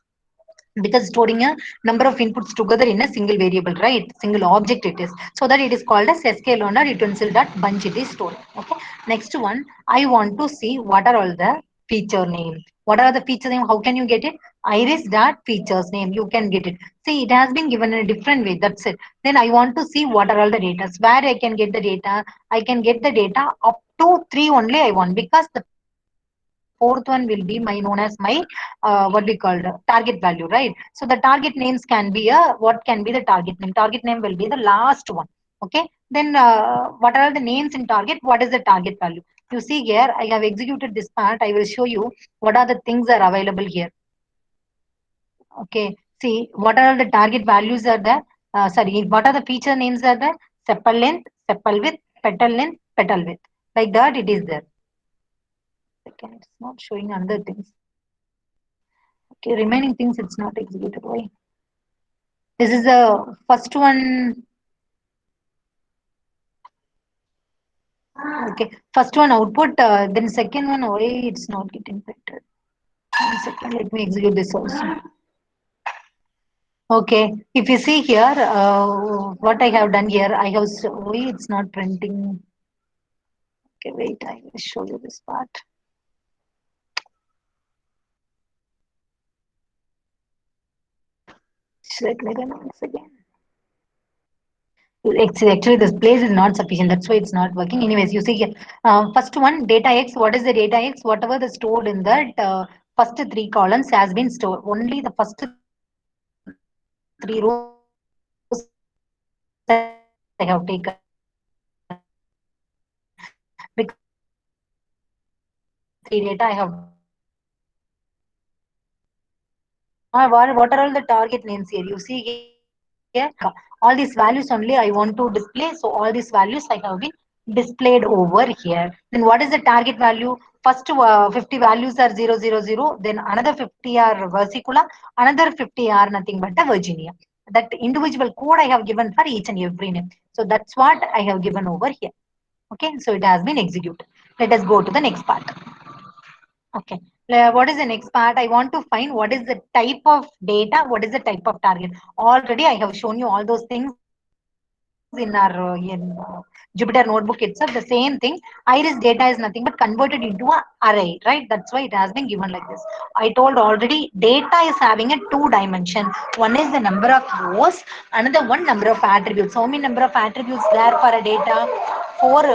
A: Let me execute this. because storing a number of inputs together in a single variable, right? Single object it is. So that it is called as sklearner utensil.bunch it is stored. Okay. Next one, I want to see what are all the feature name. What are the feature name? How can you get it? Iris dot features name. You can get it. See, it has been given in a different way. That's it. Then I want to see what are all the data. Where I can get the data. I can get the data up to 3 only I want, because the fourth one will be my known as my what we call target value, right? So the target names can be a, what can be the target name? Target name will be the last one. Okay. Then what are the names in target? What is the target value? You see here, I have executed this part. I will show you what are the things are available here. Okay. See, what are the target values are there? Sorry, what are the feature names are there? Sepal length, sepal width, petal length, petal width. Like that, it is there. Okay, it's not showing other things. Okay, remaining things it's not executed. Why? This is the first one. Okay, first one output. Then second one. Why it's not getting better? 1 second. Let me execute this also. Okay, if you see here, what I have done here, I have. Why it's not printing? Okay, wait. I will show you this part. Let me run once again. Actually, this place is not sufficient. That's why it's not working. Anyways, you see here, first one, data X. What is the data X? Whatever the stored in that first 3 columns has been stored. Only the first 3 rows I have taken. Because three data I have. What are all the target names here? You see here, all these values only I want to display. So all these values I have been displayed over here. Then what is the target value? First 50 values are 000. Then another 50 are versicula. Another 50 are nothing but the Virginia. That individual code I have given for each and every name. So that's what I have given over here. Okay, so it has been executed. Let us go to the next part. Okay. What is the next part? I want to find what is the type of data, what is the type of target. Already I have shown you all those things in our Jupyter notebook itself. The same thing. Iris data is nothing but converted into a array, right? That's why it has been given like this. I told already data is having a 2 dimension. One is the number of rows, another one number of attributes. How many number of attributes there for a data? 4.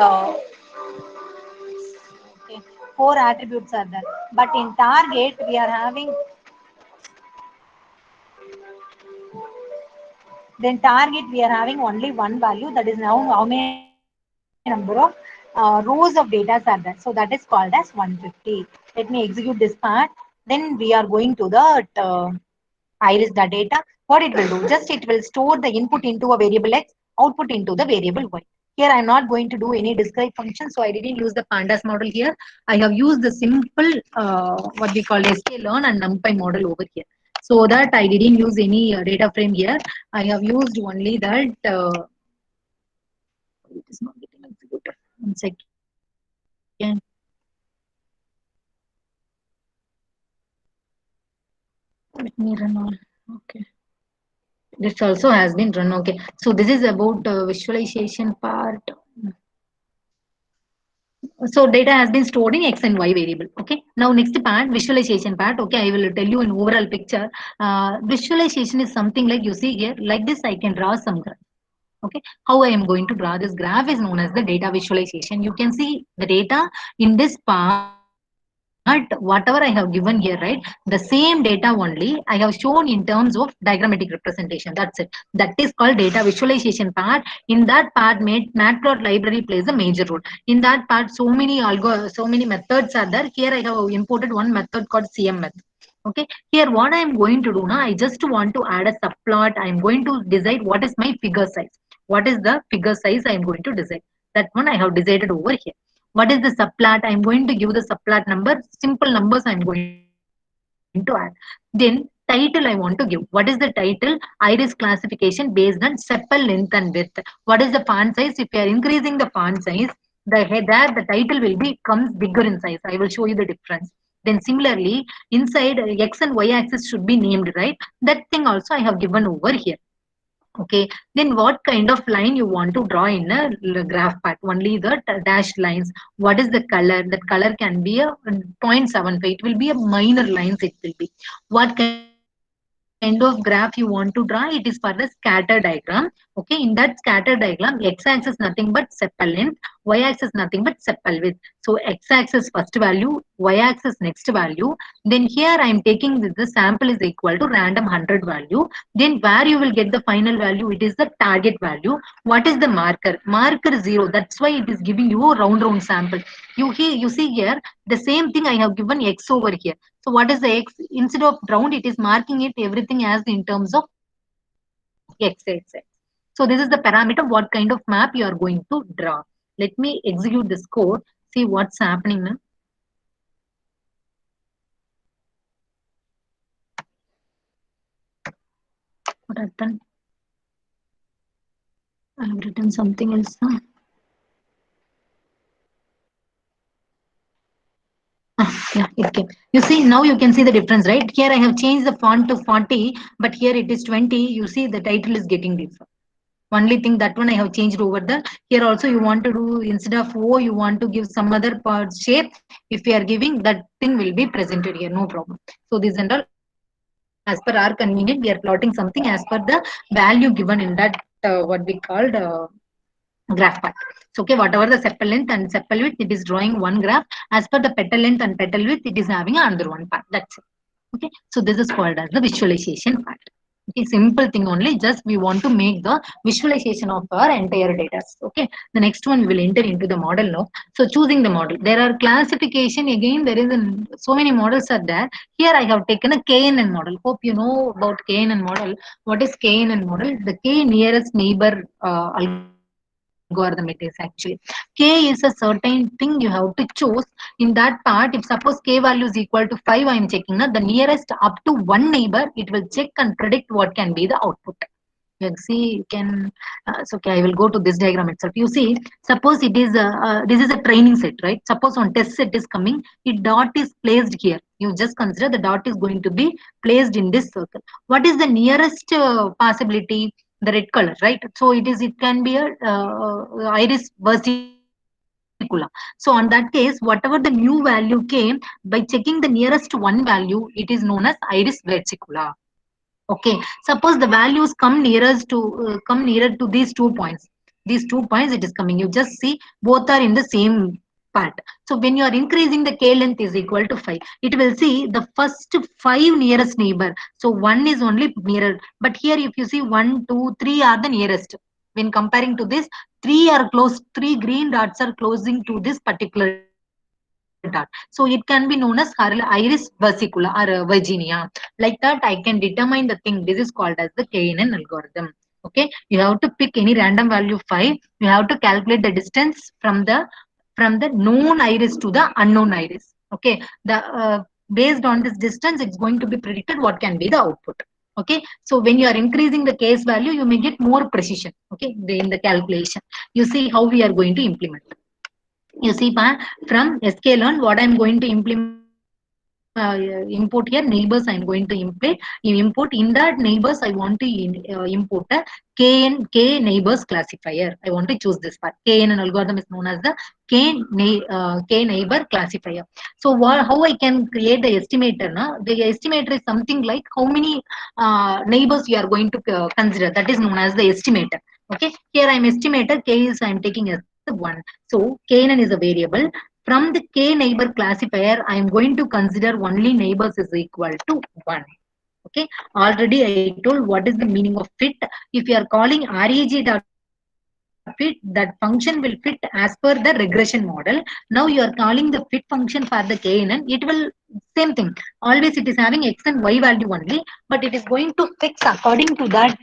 A: Okay, 4 attributes are there. But in target, we are having, then target we are having only one value, that is now how many number of rows of data are there. So that is called as 150. Let me execute this part. Then we are going to the iris the data. What it will do? Just it will store the input into a variable X, output into the variable Y. Here I'm not going to do any describe function, so I didn't use the pandas model here. I have used the simple what we call sklearn and numpy model over here. So that I didn't use any data frame here. I have used only that. It is not getting executed. 1 second. Let me run on. Okay. This also has been run. Okay. So this is about visualization part. So data has been stored in X and Y variable. Okay. Now next part, visualization part. Okay. I will tell you an overall picture. Visualization is something like you see here, like this, I can draw some graph. Okay. How I am going to draw this graph is known as the data visualization. You can see the data in this part, whatever I have given here, right? The same data only I have shown in terms of diagrammatic representation. That's it. That is called data visualization part. In that part, Matplotlib library plays a major role. In that part, so many methods are there. Here I have imported one method called CM method. Okay, here what I am going to do now, I just want to add a subplot. I am going to decide what is my figure size. What is the figure size I am going to decide? That one I have decided over here. What is the subplot? I'm going to give the subplot number. Simple numbers I'm going to add. Then title I want to give. What is the title? Iris classification based on sepal length and width. What is the font size? If you are increasing the font size, there the title will be comes bigger in size. I will show you the difference. Then similarly, inside x and y axis should be named, right? That thing also I have given over here. Okay, then what kind of line you want to draw in a graph part? Only the dashed lines. What is the color? That color can be a 0.75. It will be a minor lines. It will be. What kind of graph you want to draw? It is for the scatter diagram. Okay, in that scatter diagram, x-axis nothing but sepal length, y-axis nothing but sepal width. So x-axis first value, y-axis next value. Then here I am taking the sample is equal to random 100 value. Then where you will get the final value, it is the target value. What is the marker? Marker 0. That's why it is giving you a round sample. You see here the same thing I have given x over here. So what is the x? Instead of round, it is marking it everything as in terms of x. So this is the parameter what kind of map you are going to draw. Let me execute this code. See what's happening now. What happened? I have written something else. Yeah, it came. You see, now you can see the difference, right? Here I have changed the font to 40, but here it is 20. You see the title is getting different. Only thing that one I have changed over the here also you want to do instead of O you want to give some other part shape. If you are giving that thing will be presented here, no problem. So this and all as per our convenient we are plotting something as per the value given in that what we called graph part. So okay, whatever the sepal length and sepal width, it is drawing one graph. As per the petal length and petal width, it is having another one part. That's it. Okay, so this is called as the visualization part. Okay, simple thing only. Just we want to make the visualization of our entire data. Okay, the next one we will enter into the model now. So choosing the model, there are classification again. There is so many models are there. Here I have taken a KNN model. Hope you know about KNN model. What is KNN model? The K nearest neighbor algorithm it is actually. K is a certain thing you have to choose. In that part, if suppose K value is equal to 5, I am checking the nearest up to one neighbor, it will check and predict what can be the output. You can see, you can, so okay, I will go to this diagram itself. You see, suppose it is, this is a training set, right? Suppose on test set is coming, it dot is placed here. You just consider the dot is going to be placed in this circle. What is the nearest possibility? The red color, right? So it can be a iris versicolor. So on that case, whatever the new value came, by checking the nearest one value, it is known as iris versicolor. Okay, suppose the values come nearer to these 2 points. These 2 points it is coming. You just see both are in the same part. So when you are increasing the k length is equal to 5, it will see the first 5 nearest neighbor. So 1 is only nearer. But here if you see 1, 2, 3 are the nearest. When comparing to this, 3 are close, 3 green dots are closing to this particular dot. So it can be known as iris versicolor or Virginia. Like that, I can determine the thing. This is called as the KNN algorithm. Okay, you have to pick any random value 5. You have to calculate the distance from the known iris to the unknown iris. Okay, the based on this distance, it's going to be predicted what can be the output. Okay, so when you are increasing the case value, you may get more precision. Okay, in the calculation, you see how we are going to implement. You see, from sklearn, what I'm going to implement. Import here neighbors I'm going to import in that neighbors I want to import a k neighbors classifier. I want to choose this part. KNN algorithm is known as the k neighbor classifier. So how I can create the estimator? The estimator is something like how many neighbors you are going to consider. That is known as the estimator. Okay, here I'm estimator, k is I'm taking as 1. So KNN is a variable. From the k neighbor classifier, I am going to consider only neighbors is equal to 1. Okay, already I told what is the meaning of fit. If you are calling reg.fit, that function will fit as per the regression model. Now you are calling the fit function for the KNN, it will same thing. Always it is having x and y value only, but it is going to fix according to that.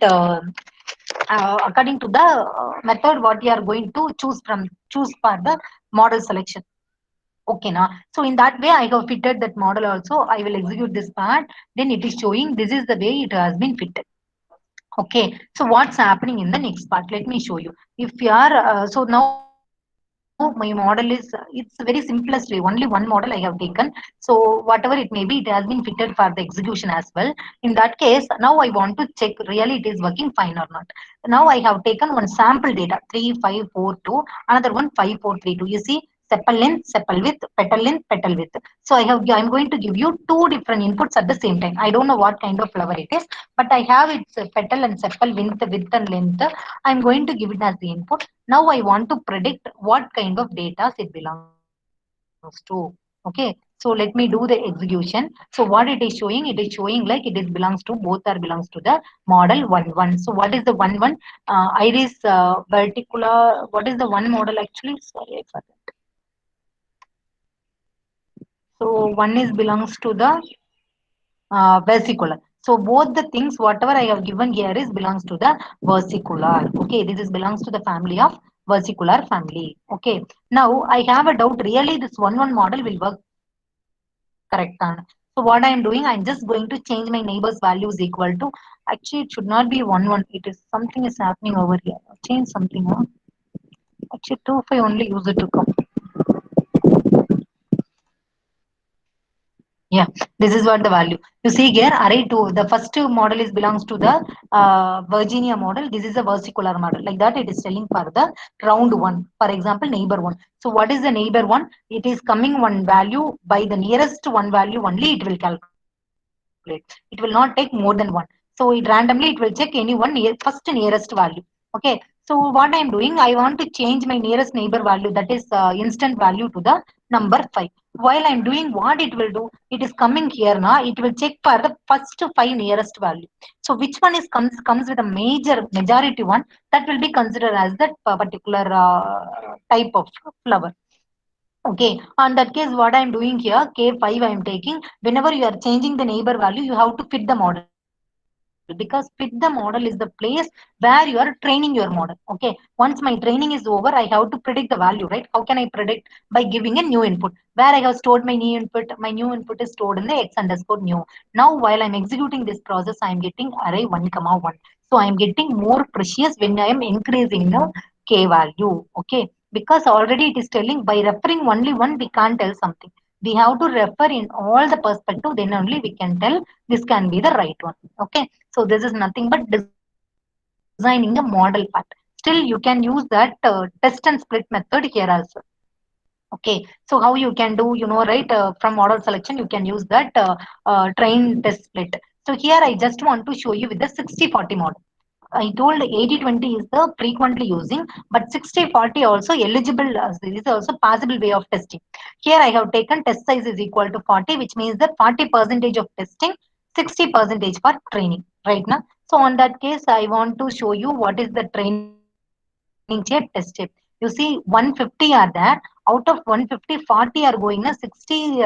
A: According to the method what you are going to choose for the model selection. Okay, now so in that way I have fitted that model also. I will execute this part. Then it is showing this is the way it has been fitted. Okay, so what's happening in the next part? Let me show you. If you are so now my model is, it's very simplest way. Only one model I have taken. So whatever it may be, it has been fitted for the execution as well. In that case, now I want to check really it is working fine or not. Now I have taken one sample data 3542, another one 5432. You see, sepal length, sepal width, petal length, petal width. So I'm going to give you two different inputs at the same time. I don't know what kind of flower it is, but I have its petal and sepal width and length. I'm going to give it as the input. Now I want to predict what kind of data it belongs to. Okay, so let me do the execution. So what it is showing? It is showing like it is belongs to, both are belongs to the model 1-1. So what is the 1-1? Iris verticular. What is the one model actually? Sorry, I forgot. So one is belongs to the vesicular. So both the things, whatever I have given here is belongs to the versicular. Okay, this is belongs to the family of versicular family. Okay, now I have a doubt. Really, this one model will work correct? So what I am doing, I'm just going to change my neighbor's values equal to. Actually, it should not be 1-1. It is something is happening over here. Change something. Huh? Actually, 2-5 only use it to come. Yeah, this is what the value. You see here, array 2, the first model is belongs to the Virginia model. This is a versicular model. Like that, it is telling for the round 1. For example, neighbor 1. So what is the neighbor 1? It is coming one value by the nearest one value only it will calculate. It will not take more than 1. So it randomly, it will check any one first nearest value. Okay. So what I'm doing, I want to change my nearest neighbor value, that is instant value, to the number 5. While I'm doing, what it will do, it is coming here now, it will check for the first 5 nearest value. So which one is comes with a majority one, that will be considered as that particular type of flower. Okay, on that case, what I'm doing here, K5 I'm taking. Whenever you are changing the neighbor value, you have to fit the model, because fit the model is the place where you are training your model. Okay, once my training is over, I have to predict the value, right? How can I predict? By giving a new input. Where I have stored my new input is stored in the x underscore new. Now, while I'm executing this process, I'm getting array 1, 1. So I'm getting more precious when I am increasing the K value. Okay, because already it is telling, by referring only one, we can't tell something. We have to refer in all the perspective, then only we can tell this can be the right one. Okay, so this is nothing but designing a model part. Still, you can use that test and split method here also. Okay, so how you can do, right? From model selection, you can use that train test split. So here I just want to show you with the 60-40 model. I told 80-20 is the frequently using, but 60-40 also eligible, this is also possible way of testing. Here I have taken test size is equal to 40, which means that 40% of testing, 60% for training, right now. So on that case, I want to show you what is the training shape, test shape. You see 150 are there. Out of 150, 40 are going, 60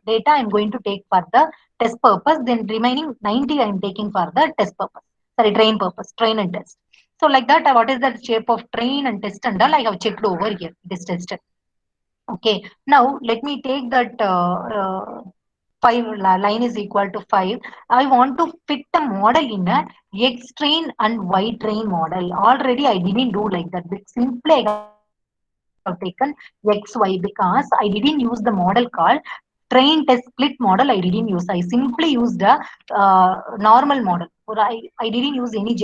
A: data I'm going to take for the test purpose. Then remaining 90 I'm taking for the test purpose. Sorry, train purpose, train and test. So like that, what is that shape of train and test and all, I have checked over here. It is tested. Okay, now let me take that 5 line is equal to 5. I want to fit the model in a X train and Y train model. Already I didn't do like that. Simply I have taken XY because I didn't use the model called train test split model. I didn't use. I simply used a normal model, or I didn't use any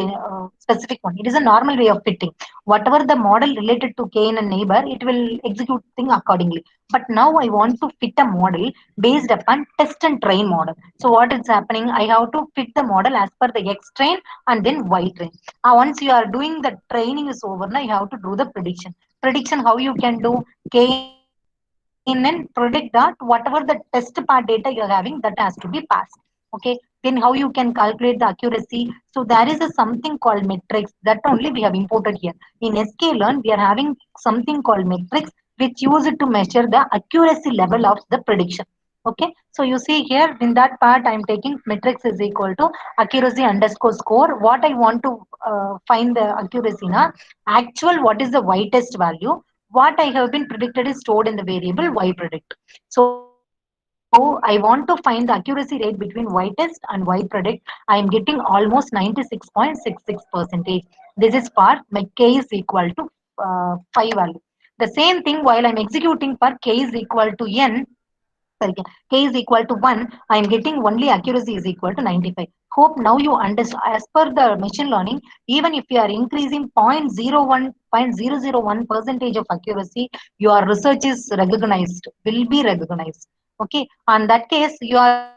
A: specific one. It is a normal way of fitting. Whatever the model related to Kane and neighbor, it will execute thing accordingly. But now I want to fit a model based upon test and train model. So what is happening? I have to fit the model as per the X train and then Y train. Once you are doing the training is over, now you have to do the prediction. Prediction, how you can do? Kane and predict that whatever the test part data you're having, that has to be passed. Okay, then how you can calculate the accuracy? So there is a something called metrics that only we have imported here. In sklearn, we are having something called metrics, which use it to measure the accuracy level of the prediction. Okay, so you see here in that part, I'm taking metrics is equal to accuracy underscore score. What I want to find the accuracy now, actual what is the Y test value, what I have been predicted is stored in the variable Y predict. So I want to find the accuracy rate between Y test and Y predict. I am getting almost 96.66%. This is for my K is equal to 5 value. The same thing while I'm executing for k is equal to n, sorry, k is equal to 1, I am getting only accuracy is equal to 95. Hope now you understand. As per the machine learning, even if you are increasing 0.01 percentage of accuracy, your research is recognized, will be recognized. Okay, on that case, you are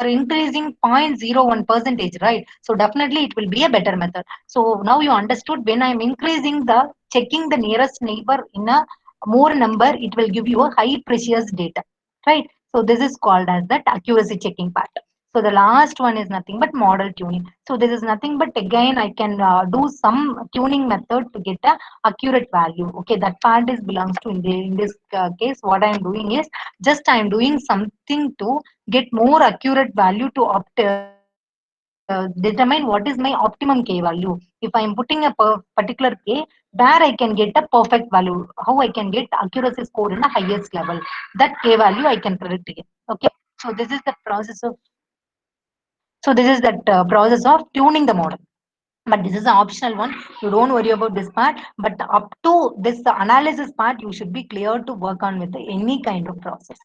A: increasing 0.01 percentage, right? So definitely it will be a better method. So now you understood, when I'm increasing the checking the nearest neighbor in a more number, it will give you a high precious data, right? So this is called as that accuracy checking part. So the last one is nothing but model tuning. So this is nothing but again I can do some tuning method to get a accurate value. Okay, that part is belongs to in this case. What I am doing is just I am doing something to get more accurate value to determine what is my optimum k value. If I am putting a particular k, where I can get a perfect value, how I can get accuracy score in the highest level, that k value I can predict here. Okay, so this is the process of, so this is that process of tuning the model. But this is an optional one. You don't worry about this part. But up to this analysis part, you should be clear to work on with any kind of process.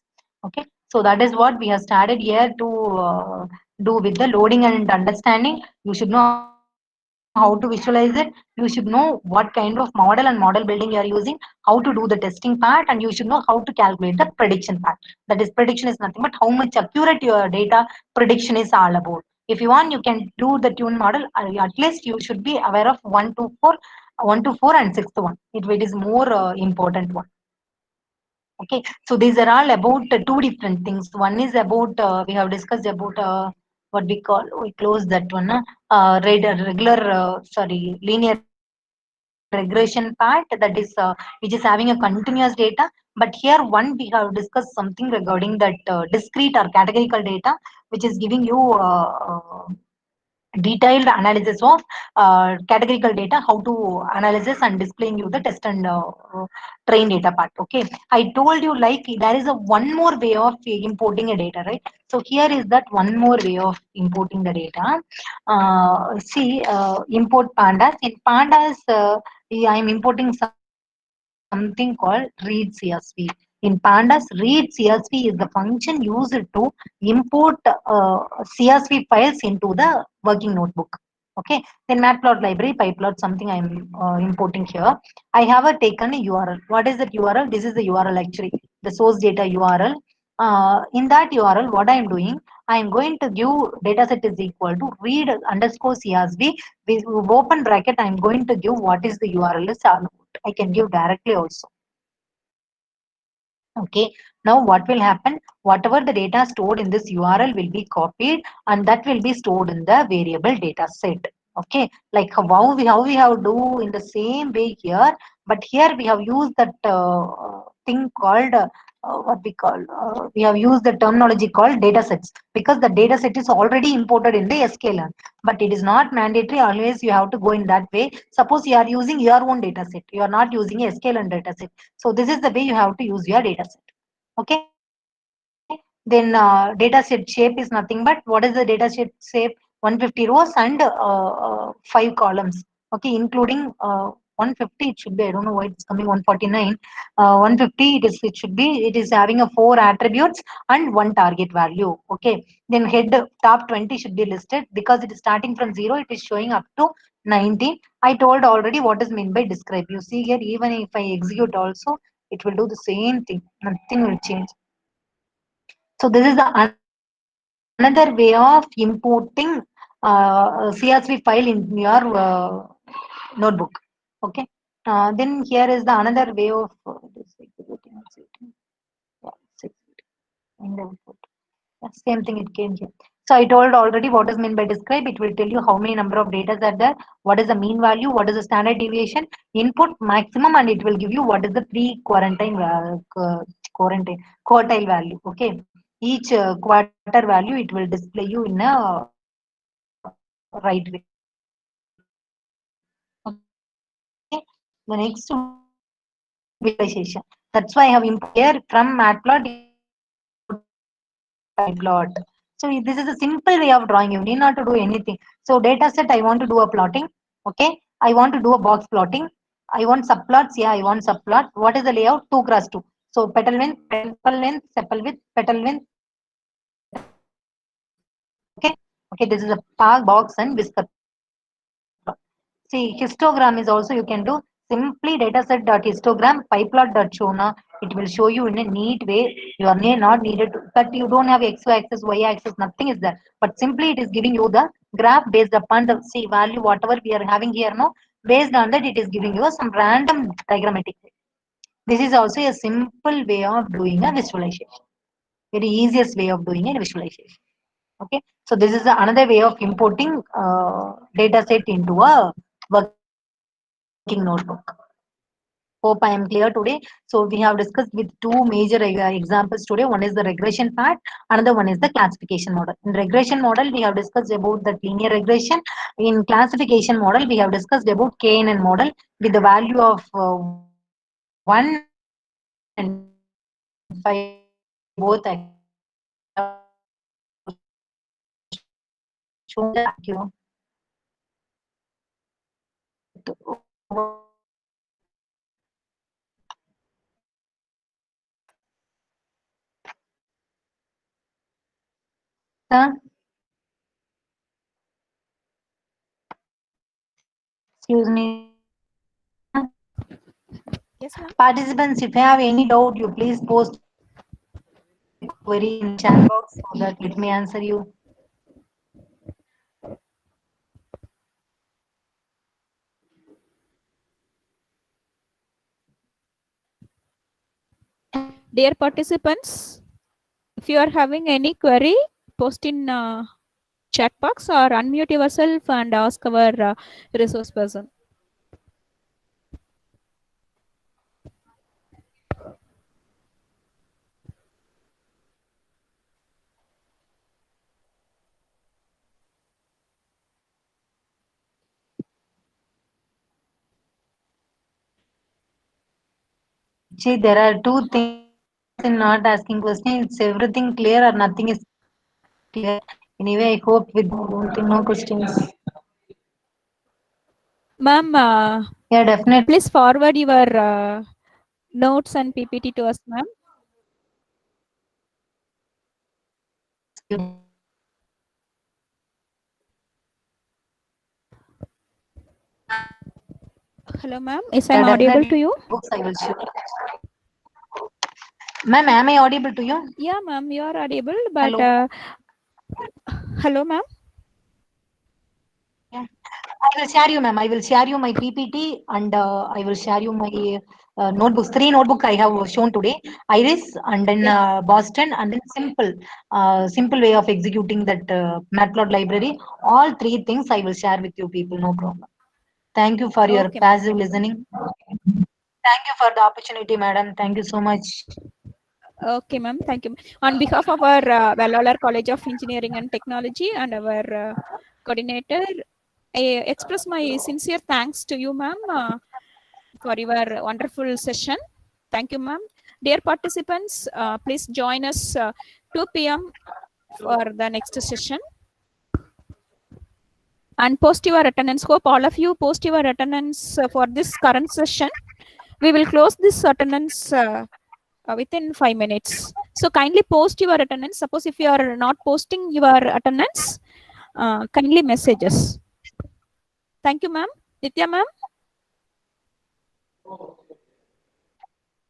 A: Okay. So that is what we have started here to do with the loading and understanding. You should know how to visualize it. You should know what kind of model and model building you are using, how to do the testing part, and you should know how to calculate the prediction part. That is, prediction is nothing but how much accurate your data prediction is all about. If you want, you can do the tune model. At least you should be aware of 1 to 4 and sixth one. It is more important one. Okay, so these are all about two different things. One is about we have discussed about what we call, we close that one, regular sorry, linear regression part, that is which is having a continuous data. But here one we have discussed something regarding that discrete or categorical data, which is giving you detailed analysis of categorical data, how to analysis and displaying you the test and train data part. Okay, I told you like there is a one more way of importing a data, right? So here is that one more way of importing the data. Import pandas. In pandas, I am importing something called read CSV. In pandas, read CSV is the function used to import CSV files into the working notebook. Okay, then matplot library, pyplot, something I am importing here. I have taken a URL. What is that URL? This is the URL actually, the source data URL. In that URL, what I am doing, I am going to give dataset is equal to read underscore CSV. With open bracket, I am going to give what is the URL is all about. I can give directly also. Okay, now what will happen? Whatever the data stored in this URL will be copied and that will be stored in the variable data set. Okay, like how we have do in the same way here, but here we have used that thing called what we call, we have used the terminology called data sets, because the data set is already imported in the sklearn. But it is not mandatory always you have to go in that way. Suppose you are using your own data set, you are not using a sklearn data set, so this is the way you have to use your data set. Okay, then data set shape is nothing but, what is the data set shape? 150 rows and 5 columns. Okay, including 150, it should be, I don't know why it's coming 149. 150, it should be, it is having a 4 attributes and 1 target value. Okay, then head top 20 should be listed, because it is starting from 0, it is showing up to 19. I told already what is meant by describe. You see here, even if I execute also, it will do the same thing, nothing will change. So this is the another way of importing CSV file in your notebook. Okay, then here is the another way of this executing. Same thing it came here. So I told already what is meant by describe. It will tell you how many number of data are there, what is the mean value, what is the standard deviation, input maximum, and it will give you what is the pre-quarantine quartile value. Okay, each quarter value it will display you in a right way. Okay, the next visualization. That's why I have here from Matplotlib pyplot. So this is a simple way of drawing. You need not to do anything. So data set, I want to do a plotting. Okay, I want to do a box plotting. I want subplots. Yeah, I want subplot. What is the layout? 2 cross 2. So petal length, sepal width, petal width. Okay. Okay, this is a park box and whisker. See, histogram is also you can do simply dataset.histogram pyplot.show. It will show you in a neat way. You are not needed to, but you don't have x axis, y axis, nothing is there. But simply it is giving you the graph based upon the C value, whatever we are having here now. Based on that, it is giving you some random diagrammatic. This is also a simple way of doing a visualization. Very easiest way of doing a visualization. Okay, so this is another way of importing data set into a working notebook. Hope I am clear today. So we have discussed with two major examples today. One is the regression part, another one is the classification model. In regression model, we have discussed about the linear regression. In classification model, we have discussed about KNN model with the value of 1 and 5 both. Shown that you. Excuse me.
E: Yes, ma'am.
A: Participants, if you have any doubt, you please post query in chat box so that let me answer you.
E: Dear participants, if you are having any query, post in chat box or unmute yourself and ask our resource person.
A: See, there are two things in not asking questions. It's everything clear or nothing is clear. Anyway, I hope with no questions.
E: Ma'am,
A: Yeah, definitely.
E: please forward your notes and PPT to us, ma'am. Hello, ma'am. Is I
A: Yeah,
E: audible to you?
A: books I will show. Ma'am, am I audible to you?
E: Yeah, ma'am, you are audible, but
A: Hello.
E: hello, ma'am.
A: Yeah. I will share you, ma'am. I will share you my PPT and I will share you my notebooks. 3 notebooks I have shown today. Iris and then Boston and then simple way of executing that Matplotlib library. All 3 things I will share with you people. No problem. Thank you for your
E: Okay,
A: passive listening. Thank you for the opportunity, madam. Thank you so much.
E: Okay, ma'am. Thank you. On behalf of our Vallolar College of Engineering and Technology and our coordinator, I express my sincere thanks to you, ma'am, for your wonderful session. Thank you, ma'am. Dear participants, please join us 2 p.m. for the next session. And post your attendance. Hope all of you post your attendance for this current session. We will close this attendance within 5 minutes. So kindly post your attendance. Suppose if you are not posting your attendance, kindly message us. Thank you, ma'am. Nitya, ma'am.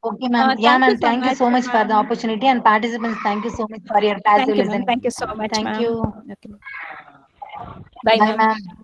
A: Okay, ma'am. Yeah, ma'am. Thank you so much for the
E: ma'am.
A: opportunity and participants. Thank you so much for your passive
E: Thank you, ma'am.
A: listening.
E: Thank you so much,
A: Thank
E: ma'am.
A: you.
E: Okay. Bye,
A: Bye,
E: ma'am.
A: ma'am.